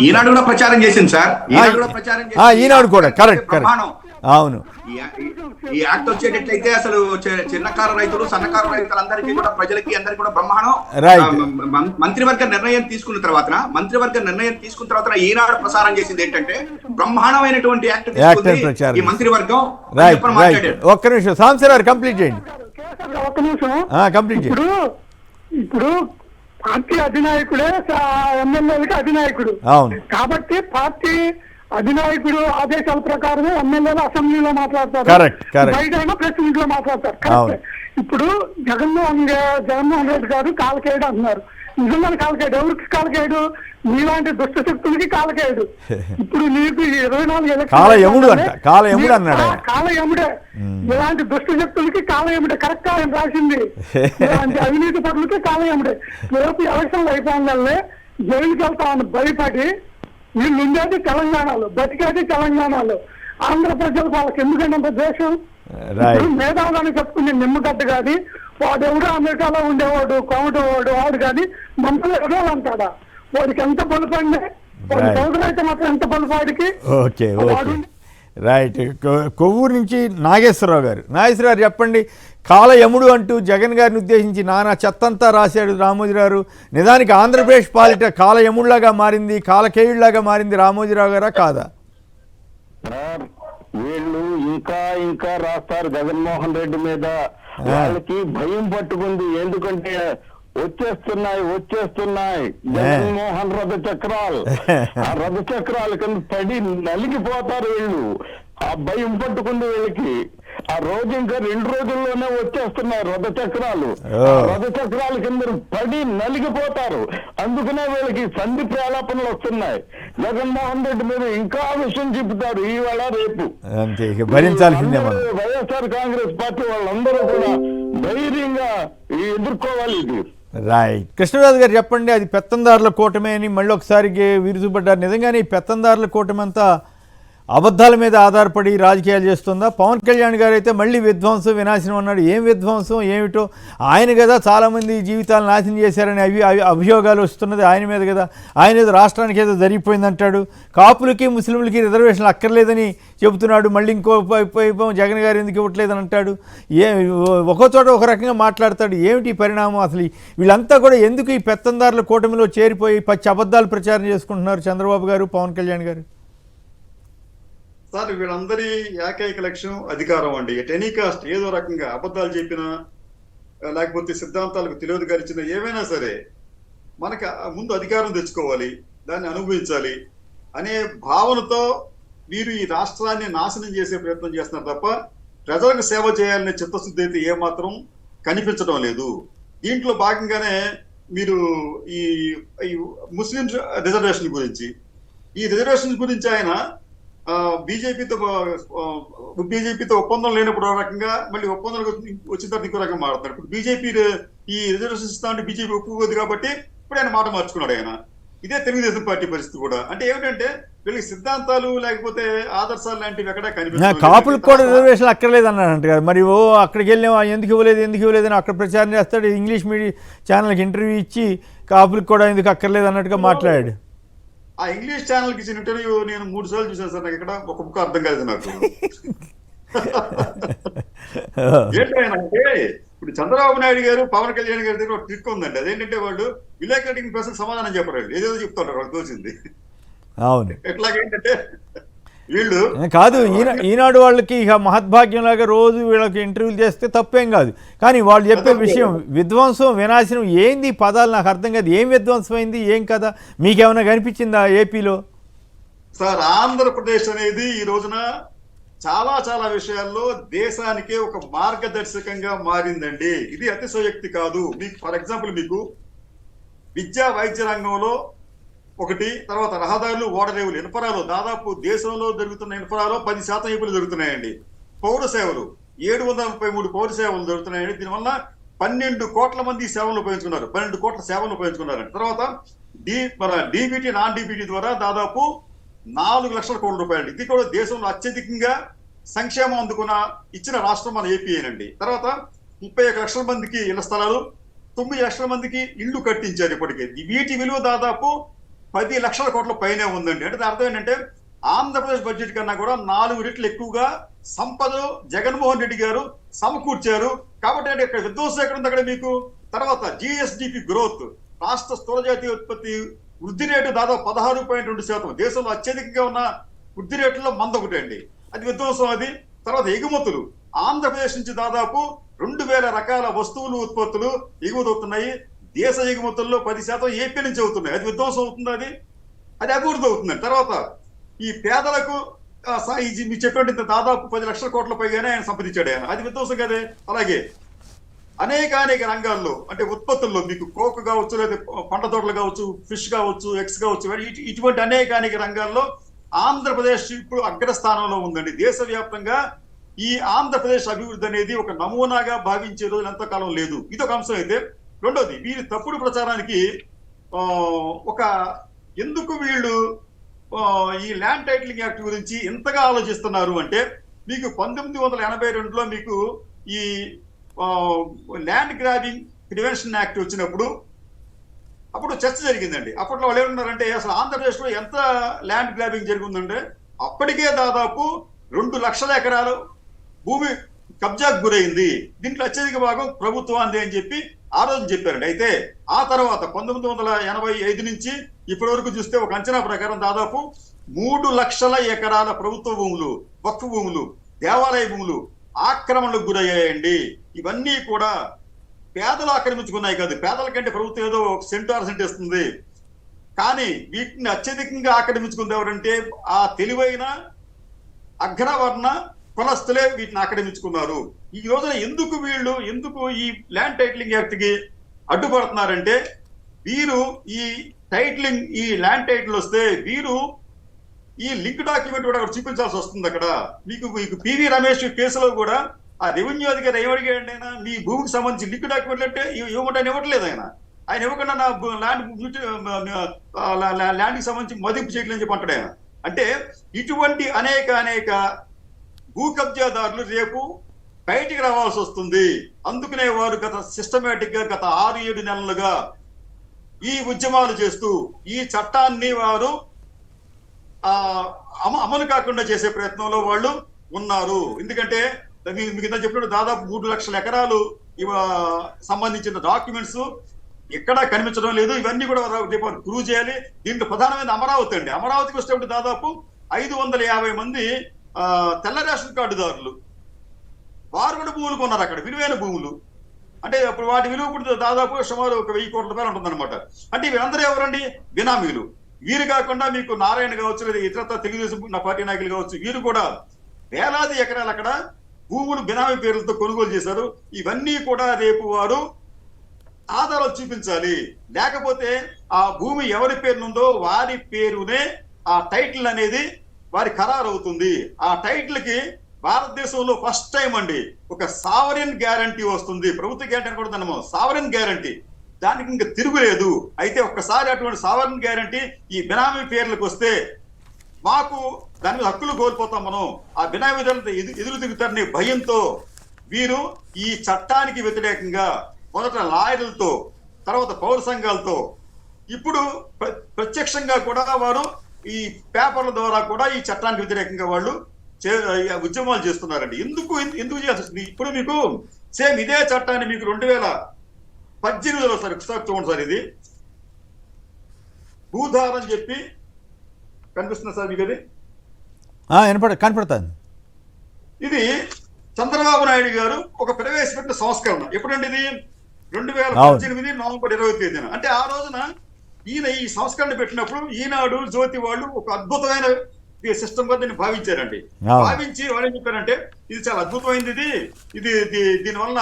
G: ఈనాడు కూడా ప్రచారం చేసింది సార్,
A: ఈనాడు కూడా కరెక్ట్. అవును.
G: ఈ యాక్ట్ వచ్చేటట్లయితే అసలు చిన్నకారు రైతులు, సన్నకారు రైతులందరికీ కూడా, ప్రజలకి అందరికీ కూడా బ్రహ్మాండం. మంత్రివర్గ నిర్ణయం తీసుకున్న తర్వాత ఈనాడు ప్రసారం చేసింది ఏంటంటే బ్రహ్మాండమైనటువంటి యాక్ట్ తీసుకుంది ఈ మంత్రివర్గం.
A: ఒక్క నిమిషం సాంసరావు కంప్లీట్ చేయండి.
B: ఒక్క నిమిషం
A: కంప్లీట్ చేయండి.
B: ఇప్పుడు పార్టీ అధినాయకుడే ఎమ్మెల్యేలకి అధినాయకుడు.
A: అవును.
B: కాబట్టి పార్టీ అధినాయకుడు ఆదేశాల ప్రకారమే ఎమ్మెల్యేలు అసెంబ్లీలో మాట్లాడతారు, బయట ప్రెస్ మీట్ లో మాట్లాడతారు. ఇప్పుడు జగన్మోహన్ రెడ్డి గారు కాలకేయడు అంటున్నారు. నిజంగానే కాలకేయడు. ఎవరికి కాలకేయడు? మీలాంటి దుష్ట శక్తులకి కాలకేయడు. ఇప్పుడు నీకు 24 కాలయముడే. ఇలాంటి దుష్ట శక్తులకి కాలయముడే. కరెక్ట్ గా ఆయన రాసింది. ఇలాంటి అవినీతి పనులకి కాలయముడే. రేపు ఎలక్షన్లు అయిపోగానే జైలుకి వెళ్తామని భయపడి వీళ్ళు ఉండేది తెలంగాణలో, బతికేది తెలంగాణలో. ఆంధ్ర ప్రజలకు వాళ్ళకి ఎందుకంటే దేశం మేధావులని చెప్పుకునే నిమ్మగడ్డ కానీ వాడెవడో అమెరికాలో ఉండేవాడు కోమటవాడు వాడు కానీ మంత్రులు ఎడోళ్ళు అంటాడా? వాడికి ఎంత బలుపండి? వాడి సోదరు అయితే మాత్రం ఎంత బలుపాడికి?
A: Okay right. కొవ్వూరు నుంచి నాగేశ్వరరావు గారు చెప్పండి. కాలయముడు అంటూ జగన్ గారిని ఉద్దేశించి నానా చెత్తంతా రాశాడు రామోజీరావు. నిజానికి ఆంధ్రప్రదేశ్ పాలిట కాలయముడిలాగా మారింది, కాలకేయుడిలాగా మారింది రామోజీరావు గారా కాదా?
F: వీళ్ళు ఇంకా రాస్తారు జగన్మోహన్ రెడ్డి మీద. వాళ్ళకి భయం పట్టుకుంది. ఎందుకంటే వచ్చేస్తున్నాయి జగన్మోహన్ రథ చక్రాలు. ఆ రథ చక్రాల కింద పడి నలిగిపోతారు వీళ్ళు. ఆ భయం పట్టుకుంది వీళ్ళకి. ఆ రోజు ఇంకా 2 రోజుల్లోనే వచ్చేస్తున్నాయి రథ చక్రాలు. రథ చక్రాల కింద పడి నలిగిపోతారు. అందుకనే వీళ్ళకి సంధి ప్రలాపనలు వస్తున్నాయి. జగన్మోహన్ రెడ్డి మీద ఇంకా విషయం చెబుతారు ఈవేళ రేపు.
A: భరించాల్సిందే.
F: వైఎస్ఆర్ కాంగ్రెస్ పార్టీ వాళ్ళందరూ కూడా ధైర్యంగా ఎదుర్కోవాలి ఇది.
A: రైట్. కృష్ణరాజు గారు చెప్పండి. అది పెత్తందారుల కూటమి అని మళ్ళీ ఒకసారి విరుచుపడ్డారు. నిజంగానే ఈ పెత్తందారుల కూటమి అంతా అబద్ధాల మీద ఆధారపడి రాజకీయాలు చేస్తుందా? పవన్ కళ్యాణ్ గారు అయితే మళ్ళీ విధ్వంసం వినాశనం అన్నాడు. ఏం విధ్వంసం ఏమిటో? ఆయన కదా చాలామంది జీవితాలు నాశనం చేశారని అభియోగాలు వస్తున్నది ఆయన మీద కదా. ఆయన ఏదో రాష్ట్రానికి ఏదో జరిగిపోయిందంటాడు. కాపులకి ముస్లింలకి రిజర్వేషన్లు అక్కర్లేదని చెబుతున్నాడు. మళ్ళీ ఇంకో జగన్ గారు ఎందుకు ఇవ్వట్లేదని అంటాడు. ఒక్కో చోట ఒక రకంగా మాట్లాడతాడు. ఏమిటి పరిణామం? అసలు వీళ్ళంతా కూడా ఎందుకు ఈ పెత్తందారుల కూటమిలో చేరిపోయి పచ్చి అబద్ధాలు ప్రచారం చేసుకుంటున్నారు చంద్రబాబు గారు, పవన్ కళ్యాణ్ గారు?
E: సార్ వీళ్ళందరి ఏకైక లక్ష్యం అధికారం అండి. ఎట్ ఎనీ కాస్ట్ ఏదో రకంగా అబద్ధాలు చెప్పినా లేకపోతే సిద్ధాంతాలకు తెలియదుగారిచ్చినా ఏమైనా సరే మనకి ముందు అధికారం తెచ్చుకోవాలి, దాన్ని అనుభవించాలి అనే భావనతో వీరు ఈ రాష్ట్రాన్ని నాశనం చేసే ప్రయత్నం చేస్తున్నారు తప్ప ప్రజలకు సేవ చేయాలనే చిత్తశుద్ధి అయితే ఏమాత్రం కనిపించడం లేదు. దీంట్లో భాగంగానే మీరు ఈ ముస్లిం రిజర్వేషన్ గురించి ఆయన బీజేపీతో ఒప్పందం లేనప్పుడు ఒక రకంగా, మళ్ళీ ఒప్పందాలు వచ్చిన తర్వాత ఇంకో రకంగా మారుతాడు. ఇప్పుడు బీజేపీ ఈ రిజర్వేషన్ ఇస్తా అంటే బీజేపీ ఒప్పుకోదు కాబట్టి ఇప్పుడు ఆయన మాట మార్చుకున్నాడు ఆయన. ఇదే తెలుగుదేశం పార్టీ పరిస్థితి కూడా. అంటే ఏమిటంటే వీళ్ళకి సిద్ధాంతాలు లేకపోతే ఆదర్శాలు లాంటివి ఎక్కడా కనిపిస్తుంది.
A: కాపులకు కూడా రిజర్వేషన్ అక్కర్లేదు అన్నాడంట కదా. మరి అక్కడికి వెళ్ళాం ఎందుకు ఇవ్వలేదు అని అక్కడ ప్రచారం చేస్తాడు. ఇంగ్లీష్ మీడియం ఛానల్కి ఇంటర్వ్యూ ఇచ్చి కాపులకు కూడా ఎందుకు అక్కర్లేదు అన్నట్టుగా మాట్లాడాడు.
E: ఆ ఇంగ్లీష్ ఛానల్ కి ఇచ్చిన ఇంటర్వ్యూ నేను 3 సార్లు చూసాను సార్. నాకు ఇక్కడ ఒక ముక్క అర్థం కాదు నాకు. ఏంటంటే ఇప్పుడు చంద్రబాబు నాయుడు గారు, పవన్ కళ్యాణ్ గారి దగ్గర ఒక ట్రిక్ ఉందండి. అదేంటంటే వాళ్ళు విలేకరుడికి ప్రశ్నకు సమాధానం చెప్పరు, ఏదేదో చెప్తుంటారు వాళ్ళు తోచింది.
A: అవును.
E: ఎట్లాగేంటంటే వీళ్ళు
A: కాదు, ఈనాడు వాళ్ళకి ఇక మహద్భాగ్యం లాగా రోజు వీళ్ళకి ఇంటర్వ్యూలు చేస్తే తప్పేం కాదు. కానీ వాళ్ళు చెప్పే విషయం విధ్వంసం వినాశనం ఏంది పదాలు నాకు అర్థం కాదు. ఏం విధ్వంసం అయింది, ఏం కదా? మీకేమైనా కనిపించిందా ఏపీలో?
E: సార్ ఆంధ్రప్రదేశ్ అనేది ఈ రోజున చాలా విషయాల్లో దేశానికే ఒక మార్గదర్శకంగా మారిందండి. ఇది అతిశయోక్తి కాదు. మీకు ఫర్ ఎగ్జాంపుల్ మీకు విద్యా వైద్య రంగంలో ఒకటి, తర్వాత రహదారులు, ఓడరేవులు, ఇన్ఫ్రాలో దాదాపు దేశంలో జరుగుతున్న ఇన్ఫ్రాలో 10% ఏపీలు జరుగుతున్నాయండి. పౌర సేవలు 733 పౌర సేవలు జరుగుతున్నాయండి. దీనివల్ల 12 కోట్ల మంది సేవలు ఉపయోగించుకున్నారు. 12 కోట్ల సేవలు ఉపయోగించుకున్నారండి. తర్వాత డీబీటీ నాన్ డీబీటీ ద్వారా దాదాపు 4 లక్షల కోట్ల రూపాయలు. ఇది కూడా దేశంలో అత్యధికంగా సంక్షేమం అందుకున్న ఇచ్చిన రాష్ట్రం మన ఏపీ ఏనండి. తర్వాత 31 లక్షల మందికి ఇళ్ల స్థలాలు, 9 లక్షల మందికి ఇళ్లు కట్టించారు ఇప్పటికే. వీటి విలువ దాదాపు 10 లక్షల కోట్ల పైనే ఉందండి. అంటే అర్థం ఏంటంటే ఆంధ్రప్రదేశ్ బడ్జెట్ కన్నా కూడా 4 రెట్లు ఎక్కువగా సంపద జగన్మోహన్ రెడ్డి గారు సమకూర్చారు. కాబట్టి అంటే ఇక్కడ విధ్వంసం ఎక్కడ ఉంది అక్కడ మీకు. తర్వాత జిఎస్డిపి గ్రోత్, రాష్ట్ర స్థూల జాతీయ ఉత్పత్తి వృద్ధి రేటు దాదాపు 16.2%. దేశంలో అత్యధికంగా ఉన్న వృద్ధి రేట్లలో మందొకటి అండి, అది విధ్వంసం అది. తర్వాత ఎగుమతులు, ఆంధ్రప్రదేశ్ నుంచి దాదాపు 2000 రకాల వస్తువులు ఉత్పత్తులు ఎగుమతి అవుతున్నాయి. దేశ ఎగుమతుల్లో 10% ఏపీ నుంచి అవుతున్నాయి, అది విధ్వంసం అవుతుంది, అది అభివృద్ధి అవుతుంది. తర్వాత ఈ పేదలకు మీరు చెప్పినట్టు దాదాపు 10 లక్షల కోట్ల పైగానే ఆయన సంపాదించాడు ఆయన, అది విధ్వంసం కదే. అలాగే అనేక రంగాల్లో అంటే ఉత్పత్తుల్లో మీకు కోక్ కావచ్చు, లేదా పంట తోటలు కావచ్చు, ఫిష్ కావచ్చు, ఎగ్స్ కావచ్చు, ఇటువంటి అనేక రంగాల్లో ఆంధ్రప్రదేశ్ ఇప్పుడు అగ్రస్థానంలో ఉందండి. దేశవ్యాప్తంగా ఈ ఆంధ్రప్రదేశ్ అభివృద్ధి అనేది ఒక నమూనాగా భావించే రోజులు ఎంతకాలం లేదు. ఇది ఒక అంశం అయితే. రెండోది, వీరి తప్పుడు ప్రచారానికి ఎందుకు వీళ్ళు ఈ ల్యాండ్ టైటిలింగ్ యాక్ట్ గురించి ఎంతగా ఆలోచిస్తున్నారు అంటే, మీకు 1982లో మీకు ఈ ల్యాండ్ గ్రాబింగ్ ప్రివెన్షన్ యాక్ట్ వచ్చినప్పుడు అప్పుడు చర్చ జరిగిందండి. అప్పట్లో వాళ్ళు ఏమన్నారంటే, అసలు ఆంధ్రప్రదేశ్లో ఎంత ల్యాండ్ గ్రాబింగ్ జరిగిందంటే అప్పటికే దాదాపు 2 లక్షల ఎకరాలు భూమి కబ్జాకు గురైంది, దీంట్లో అత్యధిక భాగం ప్రభుత్వాంది అని చెప్పి ఆ రోజు చెప్పారండి. అయితే ఆ తర్వాత 1985 నుంచి ఇప్పటి వరకు చూస్తే ఒక అంచనా ప్రకారం దాదాపు 3 లక్షల ఎకరాల ప్రభుత్వ భూములు, వక్ఫ్ భూములు, దేవాలయ భూములు ఆక్రమణలకు గురయ్యాయండి. ఇవన్నీ కూడా పేదలు ఆక్రమించుకున్నాయి కాదు, పేదల కంటే ప్రభుత్వం ఏదో 1% ఇస్తుంది. కానీ వీటిని అత్యధికంగా ఆక్రమించుకుంది ఎవరంటే ఆ తెలివైన అగ్రవర్ణ కులస్తులే వీటిని ఆక్రమించుకున్నారు. ఈ రోజున ఎందుకు ఈ ల్యాండ్ టైటిలింగ్ యాక్ట్ కి అడ్డుపడుతున్నారంటే, వీరు ఈ ల్యాండ్ టైటిల్ వస్తే వీరు ఈ లింక్ డాక్యుమెంట్ కూడా అక్కడ చూపించాల్సి వస్తుంది. అక్కడ మీకు పివి రమేష్ కేసులో కూడా ఆ రెవెన్యూ అధికారి ఏమడిగాడు, ఆయన మీ భూమికి సంబంధించి లింక్ డాక్యుమెంట్లు అంటే ఇవ్వమంటే ఇవ్వట్లేదు. ఆయన ఇవ్వకుండా నా ల్యాండ్కి సంబంధించి మదింపు చేయట్లేదని చెప్పి అంటాడు ఆయన. అంటే ఇటువంటి అనేక భూ కబ్జాదారులు రేపు బయటికి రావాల్సి వస్తుంది. అందుకనే వారు సిస్టమేటిక్ గా గత 6-7 నెలలుగా ఈ ఉద్యమాలు చేస్తూ ఈ చట్టాన్ని వారు అమలు కాకుండా చేసే ప్రయత్నంలో వాళ్ళు ఉన్నారు. ఎందుకంటే మీకు ఇంత చెప్పినట్టు దాదాపు 3 లక్షల ఎకరాలు సంబంధించిన డాక్యుమెంట్స్ ఎక్కడా కనిపించడం లేదు. ఇవన్నీ కూడా ప్రూవ్ చేయాలి. దీంట్లో ప్రధానమైన అమరావతి అండి. అమరావతికి వస్తే దాదాపు 550 మంది తెల్ల రేషన్ కార్డుదారులు, వారు కూడా భూములు కొన్నారు అక్కడ, విలువైన భూములు. అంటే అప్పుడు వాటి విలువ కూడా దాదాపు సుమారు 1000 కోట్ల రూపాయలు ఉంటుందన్నమాట. అంటే వీరందరూ ఎవరండి? బినామీలు. వీరు కాకుండా మీకు నారాయణ కావచ్చు, లేదా ఇతరత్ర తెలుగుదేశం పార్టీ నాయకులు కావచ్చు, వీరు కూడా వేలాది ఎకరాలు అక్కడ భూములు బినామీ పేర్లతో కొనుగోలు చేశారు. ఇవన్నీ కూడా రేపు వారు ఆధారాలు చూపించాలి. లేకపోతే ఆ భూమి ఎవరి పేరునుందో వారి పేరునే ఆ టైటిల్ అనేది వారి ఖరారు అవుతుంది. ఆ టైటిల్ కి భారతదేశంలో ఫస్ట్ టైం అండి ఒక సావరెన్ గ్యారంటీ వస్తుంది. ప్రభుత్వ గ్యారంటీ కూడా దాన్ని సావరెన్ గ్యారంటీ, దానికి ఇంకా తిరుగులేదు. అయితే ఒక్కసారి అటువంటి సావరెన్ గ్యారంటీ ఈ బినామీ పేర్లకు వస్తే మాకు దాని మీద హక్కులు కోల్పోతాం. మనం ఆ బినామీ ఎదురు తిరుగుతారనే భయంతో వీరు ఈ చట్టానికి వ్యతిరేకంగా మొదట లాయర్లతో, తర్వాత పౌర సంఘాలతో, ఇప్పుడు ప్రత్యక్షంగా కూడా వారు ఈ పేపర్ల ద్వారా కూడా ఈ చట్టానికి వ్యతిరేకంగా వాళ్ళు ఉద్యమాలు చేస్తున్నారండి. ఎందుకు చేస్తుంది? ఇప్పుడు మీకు సేమ్ ఇదే చట్టాన్ని మీకు 2018లో ఒకసారి చూడండి సార్, ఇది భూధారం చెప్పి కనిపిస్తుంది సార్ మీకు, అది
A: కనపడుతుంది.
E: ఇది చంద్రబాబు నాయుడు గారు ఒక ప్రవేశపెట్టిన సంస్కరణ. ఎప్పుడంటే ఇది 2018 నవంబర్ 20వ తేదీన. అంటే ఆ రోజున ఈయన ఈ సంస్కరణ పెట్టినప్పుడు ఈనాడు, జ్యోతి వాళ్ళు ఒక అద్భుతమైన సిస్టమ్ గా దీన్ని భావించారండి. భావించి వాళ్ళు ఏం చెప్పారంటే, ఇది చాలా అద్భుతమైనది, ఇది దీనివల్ల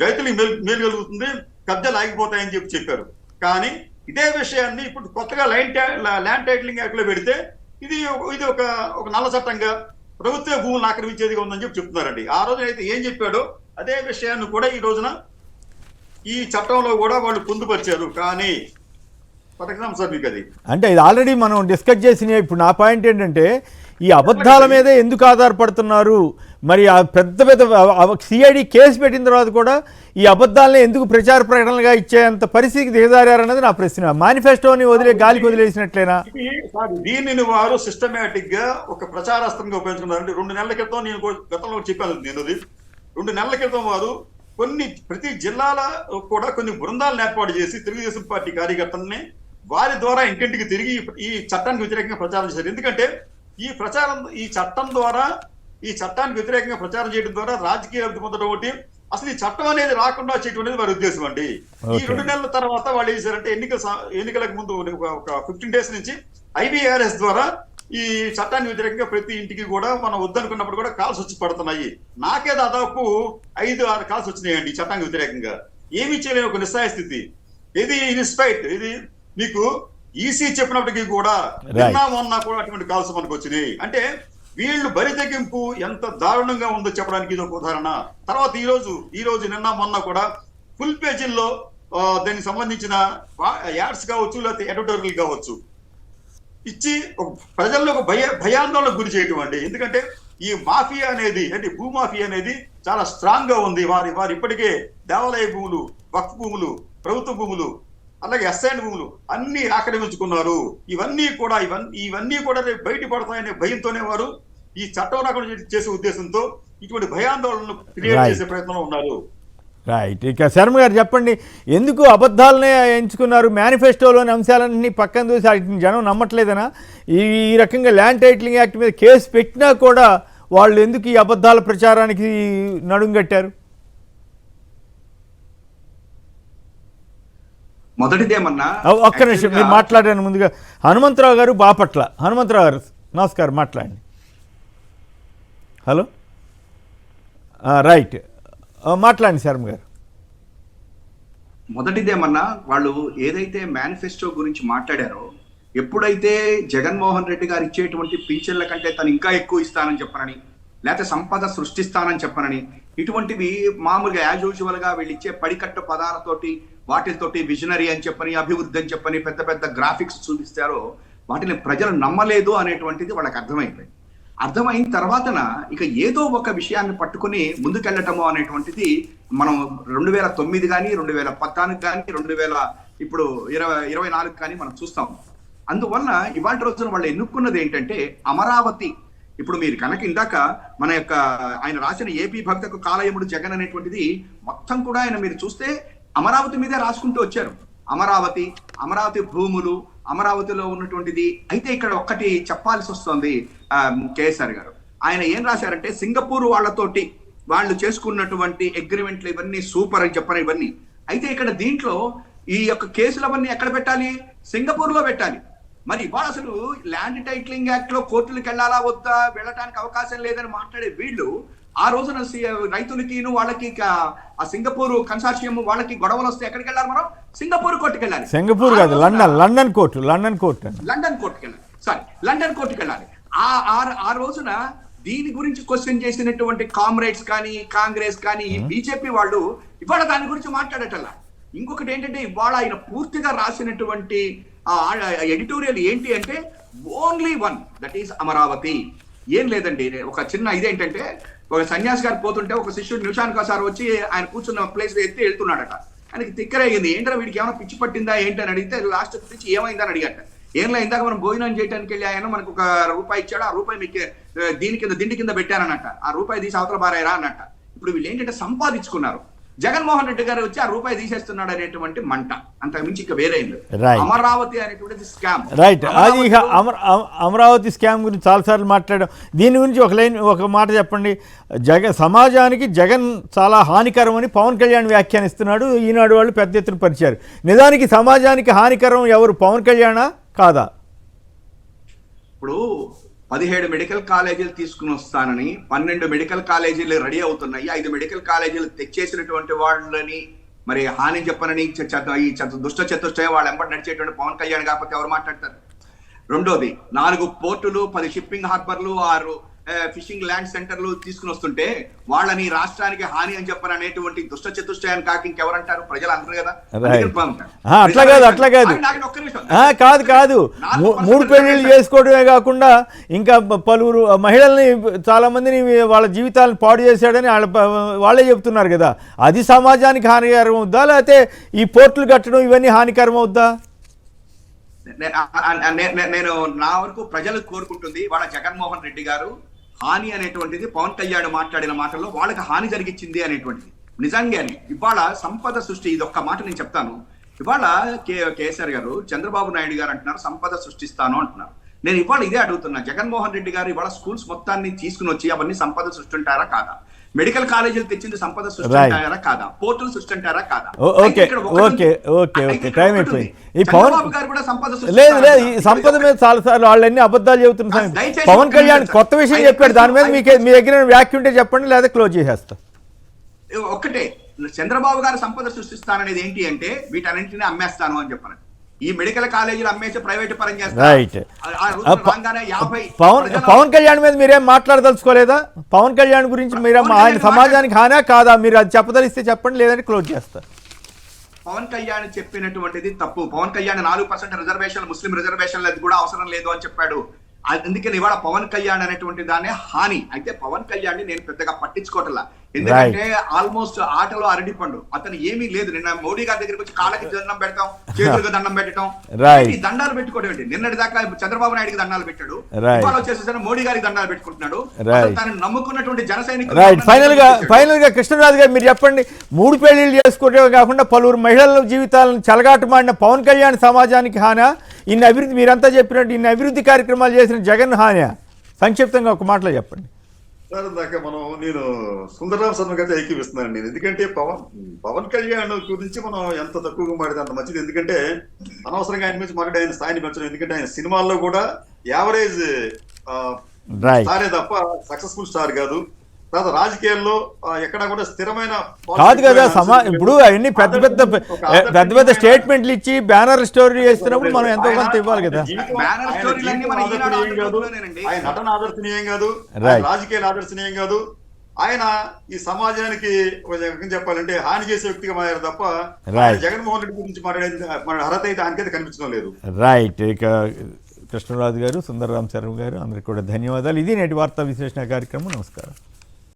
E: రైతులకు మేలు కలుగుతుంది, కబ్జాలు ఆగిపోతాయని చెప్పారు. కానీ ఇదే విషయాన్ని ఇప్పుడు కొత్తగా ల్యాండ్ టైటిలింగ్ యాక్ట్ లో పెడితే ఇది ఒక నల్ల చట్టంగా ప్రభుత్వ భూములను ఆక్రమించేదిగా ఉందని చెప్తున్నారండి. ఆ రోజున అయితే ఏం చెప్పాడో అదే విషయాన్ని కూడా ఈ రోజున ఈ చట్టంలో కూడా వాళ్ళు పొందుపరిచారు. కానీ ఫర్ ఎగ్జాంపుల్ సార్ మీకు అది
A: అంటే ఇది ఆల్రెడీ మనం డిస్కస్ చేసిన. ఇప్పుడు నా పాయింట్ ఏంటంటే, ఈ అబద్ధాల మీదే ఎందుకు ఆధారపడుతున్నారు? మరి ఆ పెద్ద పెద్ద సిఐడి కేసు పెట్టిన తర్వాత కూడా ఈ అబద్ధాలని ఎందుకు ప్రచార ప్రకటనలుగా ఇచ్చేంత పరిస్థితికి దిగజారన్నది నా ప్రశ్న. మేనిఫెస్టోని గాలికి వదిలేసినట్లేనా?
E: దీనిని వారు సిస్టమేటిక్ గా ఒక ప్రచారాస్త్రంగా ఉపయోగించుకున్నారంటే 2 నెలల క్రితం నేను గతంలో చెప్పాను. నేను 2 నెలల క్రితం వారు ప్రతి జిల్లాల కూడా కొన్ని బృందాలను ఏర్పాటు చేసి తెలుగుదేశం పార్టీ కార్యకర్తలని వారి ద్వారా ఇంటింటికి తిరిగి ఈ చట్టానికి వ్యతిరేకంగా ప్రచారం చేశారు. ఎందుకంటే ఈ చట్టానికి వ్యతిరేకంగా ప్రచారం చేయడం ద్వారా రాజకీయ లబ్ధి పొందడం ఒకటి, అసలు ఈ చట్టం అనేది రాకుండా చేయడం అనేది వారి ఉద్దేశం అండి. ఈ 2 నెలల తర్వాత వాళ్ళు ఏం చేశారంటే ఎన్నికలకు ముందు ఒక 15 days నుంచి IVRS ద్వారా ఈ చట్టానికి వ్యతిరేకంగా ప్రతి ఇంటికి కూడా మనం వద్దనుకున్నప్పుడు కూడా కాల్స్ వచ్చి పడుతున్నాయి. నాకే దాదాపు 5-6 కాల్స్ వచ్చినాయండి ఈ చట్టానికి వ్యతిరేకంగా. ఏమీ చేయలేని ఒక నిస్సాయ స్థితి ఇది. ఇన్స్పైట్ ఇది మీకు ఈసీ చెప్పినప్పటికీ కూడా మొన్న కూడా అటువంటి కాల్స్ మనకు వచ్చినాయి. అంటే వీళ్ళు బరి తెగింపు ఎంత దారుణంగా ఉందో చెప్పడానికి ఇది ఒక ఉదాహరణ. తర్వాత ఈ రోజు నిన్న మొన్న కూడా ఫుల్ పేజీల్లో దానికి సంబంధించిన యాడ్స్ కావచ్చు, లేకపోతే ఎడిటోరియల్ కావచ్చు ఇచ్చి ప్రజల్లో ఒక భయాందోళనకు గురి చేయటం అండి. ఎందుకంటే ఈ మాఫియా అనేది, అంటే భూమాఫియా అనేది చాలా స్ట్రాంగ్ గా ఉంది. వారు ఇప్పటికే దేవాలయ భూములు, వక్ఫ్ భూములు, ప్రభుత్వ భూములు, అలాగే అసైన్ భూములు అన్ని ఆక్రమించుకున్నారు. ఇవన్నీ కూడా బయటపడతాయనే భయంతోనే వారు ఈ చట్టం రాకుండా చేసే ఉద్దేశంతో ఇటువంటి భయాందోళనలు క్రియేట్ చేసే ప్రయత్నంలో ఉన్నారు.
A: రైట్. ఇక శర్మ గారు చెప్పండి, ఎందుకు అబద్ధాలనే ఎంచుకున్నారు? మేనిఫెస్టోలోని అంశాలన్నీ పక్కన చూసి వాటిని జనం నమ్మట్లేదనా? ఈ రకంగా ల్యాండ్ టైటిలింగ్ యాక్ట్ మీద కేసు పెట్టినా కూడా వాళ్ళు ఎందుకు ఈ అబద్ధాల ప్రచారానికి నడుంగట్టారు?
G: మొదటిదేమన్నా
A: ఒక్క నిమిషం మీరు మాట్లాడాను ముందుగా. హనుమంతరావు గారు బాపట్ల. హనుమంతరావు గారు నమస్కారం, మాట్లాడండి. హలో, రైట్, మాట్లాడండి శర్మ గారు.
G: మొదటిదేమన్నా వాళ్ళు ఏదైతే మేనిఫెస్టో గురించి మాట్లాడారో, ఎప్పుడైతే జగన్మోహన్ రెడ్డి గారు ఇచ్చేటువంటి పింఛన్ల కంటే తను ఇంకా ఎక్కువ ఇస్తానని చెప్పనని, లేకపోతే సంపద సృష్టిస్తానని చెప్పనని, ఇటువంటివి మామూలుగా యాజ్ యూజువల్ గా వీళ్ళు ఇచ్చే పడికట్టు పదాలతోటి వాటితోటి విజనరీ అని చెప్పని, అభివృద్ధి అని చెప్పని పెద్ద పెద్ద గ్రాఫిక్స్ చూపిస్తారో వాటిని ప్రజలు నమ్మలేదు అనేటువంటిది వాళ్ళకి అర్థమైపోయింది. అర్థమైన తర్వాతన ఇక ఏదో ఒక విషయాన్ని పట్టుకుని ముందుకెళ్ళటము అనేటువంటిది మనం 2009 కానీ 2014 కానీ 2024 కానీ మనం చూస్తాం. అందువల్ల ఇవాళ రోజున వాళ్ళు ఎన్నుకున్నది ఏంటంటే అమరావతి. ఇప్పుడు మీరు కనుక ఇందాక మన యొక్క ఆయన రాసిన ఏపీ భక్తకు కాలయముడు జగన్ అనేటువంటిది మొత్తం కూడా ఆయన మీరు చూస్తే అమరావతి మీదే రాసుకుంటూ వచ్చారు. అమరావతి భూములు, అమరావతిలో ఉన్నటువంటిది. అయితే ఇక్కడ ఒక్కటి చెప్పాల్సి వస్తుంది కేసీఆర్ గారు. ఆయన ఏం రాశారంటే సింగపూర్ వాళ్ళతోటి వాళ్ళు చేసుకున్నటువంటి అగ్రిమెంట్లు ఇవన్నీ సూపర్ అని చెప్పని ఇవన్నీ. అయితే ఇక్కడ దీంట్లో ఈ యొక్క కేసులు అవన్నీ ఎక్కడ పెట్టాలి? సింగపూర్ లో పెట్టాలి. మరి ఇవాళ అసలు ల్యాండ్ టైటిలింగ్ యాక్ట్ లో కోర్టులకు వెళ్ళాలా వద్దా, వెళ్ళడానికి అవకాశం లేదని మాట్లాడే వీళ్ళు ఆ రోజున రైతులకి వాళ్ళకి ఆ సింగపూర్ కన్సార్షియం వాళ్ళకి గొడవలు వస్తే ఎక్కడికి వెళ్ళాలి? మనం సింగపూర్ కోర్టుకి వెళ్ళాలి.
A: సింగపూర్ కాదు, లండన్ కోర్టుకి వెళ్ళాలి.
G: సారీ, లండన్ కోర్టుకి వెళ్ళాలి. ఆ రోజున దీని గురించి క్వశ్చన్ చేసినటువంటి కామ్రేడ్స్ కానీ, కాంగ్రెస్ కానీ, బీజేపీ వాళ్ళు ఇవాళ దాని గురించి మాట్లాడటల్లా. ఇంకొకటి ఏంటంటే ఇవాళ ఆయన పూర్తిగా రాసినటువంటి ఎడిటోరియల్ ఏంటి అంటే only one, that is Amaravati. ఏం లేదండి, ఒక చిన్న ఇదేంటంటే ఒక సన్యాసి గారు పోతుంటే ఒక శిష్యుడు నిమిషానికి ఒకసారి వచ్చి ఆయన కూర్చున్న ప్లేస్ ఎత్తి వెళ్తున్నాడట. ఆయనకి తిక్కరయ్యింది. ఏంటంటే వీడికి ఏమైనా పిచ్చి పట్టిందా ఏంటని అడిగితే లాస్ట్ నుంచి ఏమైందని అడిగట. ఏంలా ఇందాక మనం భోజనం చేయడానికి వెళ్ళి ఆయన మనకు ₹1 ఇచ్చాడు, ఆ రూపాయి మీకు దిండి కింద పెట్టానన్నట్ట, ఆ రూపాయి తీసి అవతల బారాయరా అన్నట్ట. ఇప్పుడు వీళ్ళు ఏంటంటే సంపాదించుకున్నారు. జగన్మోహన్ రెడ్డి గారు వచ్చి ఆ రూపాయి తీసేస్తున్నాడు అనేటువంటి మంట, అంతకు మించి ఇక వేరే అమరావతి అనేటువంటిది స్కామ్.
A: రైట్. అది ఇక అమరావతి స్కామ్ గురించి చాలాసార్లు మాట్లాడాం. దీని గురించి ఒక మాట చెప్పండి. సమాజానికి జగన్ చాలా హానికరం అని పవన్ కళ్యాణ్ వ్యాఖ్యానిస్తున్నాడు. ఈనాడు వాళ్ళు పెద్ద ఎత్తున పరిచారు. నిజానికి సమాజానికి హానికరం ఎవరు, పవన్ కళ్యాణా కాదా?
G: ఇప్పుడు 17 మెడికల్ కాలేజీలు తీసుకుని వస్తానని 12 మెడికల్ కాలేజీలు రెడీ అవుతున్నాయి. 5 మెడికల్ కాలేజీలు తెచ్చేసినటువంటి వాళ్ళని మరి హాని చెప్పనని ఈ దుష్ట చతుష్టయం వాళ్ళు ఎంబడి నడిచేటువంటి పవన్ కళ్యాణ్ కాకపోతే ఎవరు మాట్లాడతారు? రెండోది 4 పోర్టులు, 10 షిప్పింగ్ హార్బర్లు, ఫిషింగ్ ల్యాండ్ సెంటర్లు తీసుకుని వస్తుంటే వాళ్ళని రాష్ట్రానికి హాని అని చెప్పని అనేటువంటి దుష్ట చతుష్టయాన్ని కాక ఇంకెవరంటారు? ప్రజలు అంటారు కదా.
A: అట్లా కాదు కాదు 3 పెళ్లిళ్ళు చేసుకోవడమే కాకుండా ఇంకా పలువురు మహిళల్ని చాలా మందిని వాళ్ళ జీవితాలను పాడు చేశాడని వాళ్ళే చెప్తున్నారు కదా. అది సమాజానికి హానికరం అవుద్దా, లేకపోతే ఈ పోర్టులు కట్టడం ఇవన్నీ హానికరం అవుద్దా?
G: నేను నా వరకు ప్రజలు కోరుకుంటుంది వాళ్ళ జగన్మోహన్ రెడ్డి గారు హాని అనేటువంటిది పవన్ కళ్యాణ్ మాట్లాడిన మాటల్లో వాళ్ళకి హాని జరిగించింది అనేటువంటిది నిజంగానే. ఇవాళ సంపద సృష్టి, ఇది ఒక్క మాట నేను చెప్తాను. ఇవాళ కేసీఆర్ గారు, చంద్రబాబు నాయుడు గారు అంటున్నారు సంపద సృష్టిస్తాను అంటున్నారు. నేను ఇవాళ ఇదే అడుగుతున్నా, జగన్మోహన్ రెడ్డి గారు ఇవాళ స్కూల్స్ మొత్తాన్ని తీసుకుని వచ్చి అవన్నీ సంపద సృష్టింటారా కాదా? మెడికల్ కాలేజీలు తెచ్చింది సంపద సృష్టింటారా కాదా? పోర్టల్ సృష్టింటారా కాదా?
A: టైం అయిపోయింది. ఈ
G: చంద్రబాబు గారు కూడా సంపద
A: లేదు ఈ సంపద మీద చాలా సార్లు వాళ్ళన్నీ అబద్ధాలు చెబుతున్నారు. పవన్ కళ్యాణ్ కొత్త విషయం చెప్పాడు, దాని మీద మీ దగ్గర వ్యాఖ్య ఉంటే చెప్పండి, లేదా క్లోజ్ చేసేస్తా.
G: ఒక్కటే, చంద్రబాబు గారు సంపద సృష్టిస్తాననేది ఏంటి అంటే వీటన్నింటినీ అమ్మేస్తాను అని చెప్పాను. ఈ మెడికల్ కాలేజీలు అమ్మేసి ప్రైవేట్ పరం చేస్తారు.
A: పవన్ కళ్యాణ్ మీద మీరేం మాట్లాడదలుచుకోలేదా? పవన్ కళ్యాణ్ గురించి మీరు ఆయన సమాజానికి హానా కాదా? మీరు అది చెప్పదలిస్తే చెప్పండి, లేదంటే క్లోజ్ చేస్తారు.
G: పవన్ కళ్యాణ్ చెప్పినటువంటిది తప్పు. పవన్ కళ్యాణ్ 4% రిజర్వేషన్, ముస్లిం రిజర్వేషన్లు అది కూడా అవసరం లేదు అని చెప్పాడు. అందుకని ఇవాళ పవన్ కళ్యాణ్ అనేటువంటి దాన్ని హాని. అయితే పవన్ కళ్యాణ్ నేను పెద్దగా పట్టించుకోవట్లా, ఎందుకంటే ఆల్మోస్ట్ ఆటలో అరటి పండు. అతను ఏమీ లేదు. నిన్న మోడీ గారి దగ్గరికి వచ్చి కాళ్ళకి దండం పెడతాం, చేతులకు దండం పెట్టడం, దండాలు పెట్టుకోవడం ఏంటి? నిన్నటి దాకా చంద్రబాబు నాయుడుకి దండాలు పెట్టాడు, ఇవాళ వచ్చేసి మోడీ గారికి దండాలు పెట్టుకుంటున్నాడు. తను నమ్ముకున్నటువంటి జన సైనికులు.
A: ఫైనల్ గా కృష్ణరాజు గారు మీరు చెప్పండి, 3 పెళ్లిళ్ళు చేసుకోవడమే కాకుండా పలువురు మహిళల జీవితాలను చెలగాటమాడిన పవన్ కళ్యాణ్ సమాజానికి హానా? ఇన్ని అభివృద్ధి, మీరంతా చెప్పినట్టు ఇన్ని అభివృద్ధి కార్యక్రమాలు చేసిన జగన్ హానా? సంక్షిప్తంగా ఒక మాటలో చెప్పండి.
E: సార్ ఇందాక నేను సుందరరామ శర్మ గారితో ఏకీపిస్తున్నాను నేను. ఎందుకంటే పవన్ కళ్యాణ్ గురించి మనం ఎంత తక్కువగా మాట్లాడితే అంత మంచిది. ఎందుకంటే అనవసరంగా ఆయన గురించి మాట్లాడి ఆయన స్థాయిని పెంచడం. ఎందుకంటే ఆయన సినిమాల్లో కూడా యావరేజ్ స్టారే తప్ప సక్సెస్ఫుల్ స్టార్ కాదు. తర్వాత రాజకీయాల్లో ఎక్కడ కూడా స్థిరమైన
A: కాదు కదా. ఇప్పుడు అవన్నీ పెద్ద పెద్ద స్టేట్మెంట్లు ఇచ్చి బ్యానర్ స్టోరీ చేస్తున్నప్పుడు మనం ఎంతో కొంత ఇవ్వాలి కదా.
E: ఆయన నటన ఆదర్శనీయం కాదు, రాజకీయాలు ఆదర్శనీయం కాదు. ఆయన ఈ సమాజానికి చెప్పాలంటే హాని చేసే వ్యక్తిగా మారారు తప్ప జగన్మోహన్ రెడ్డి గురించి మాట్లాడే అర్హత అయితే ఆయనకైతే కనిపించడం లేదు.
A: రైట్. ఇక కృష్ణరాజు గారు, సుందరరామ శర్మ గారు, అందరికీ కూడా ధన్యవాదాలు. ఇది నేటి వార్తా విశ్లేషణ కార్యక్రమం. నమస్కారం.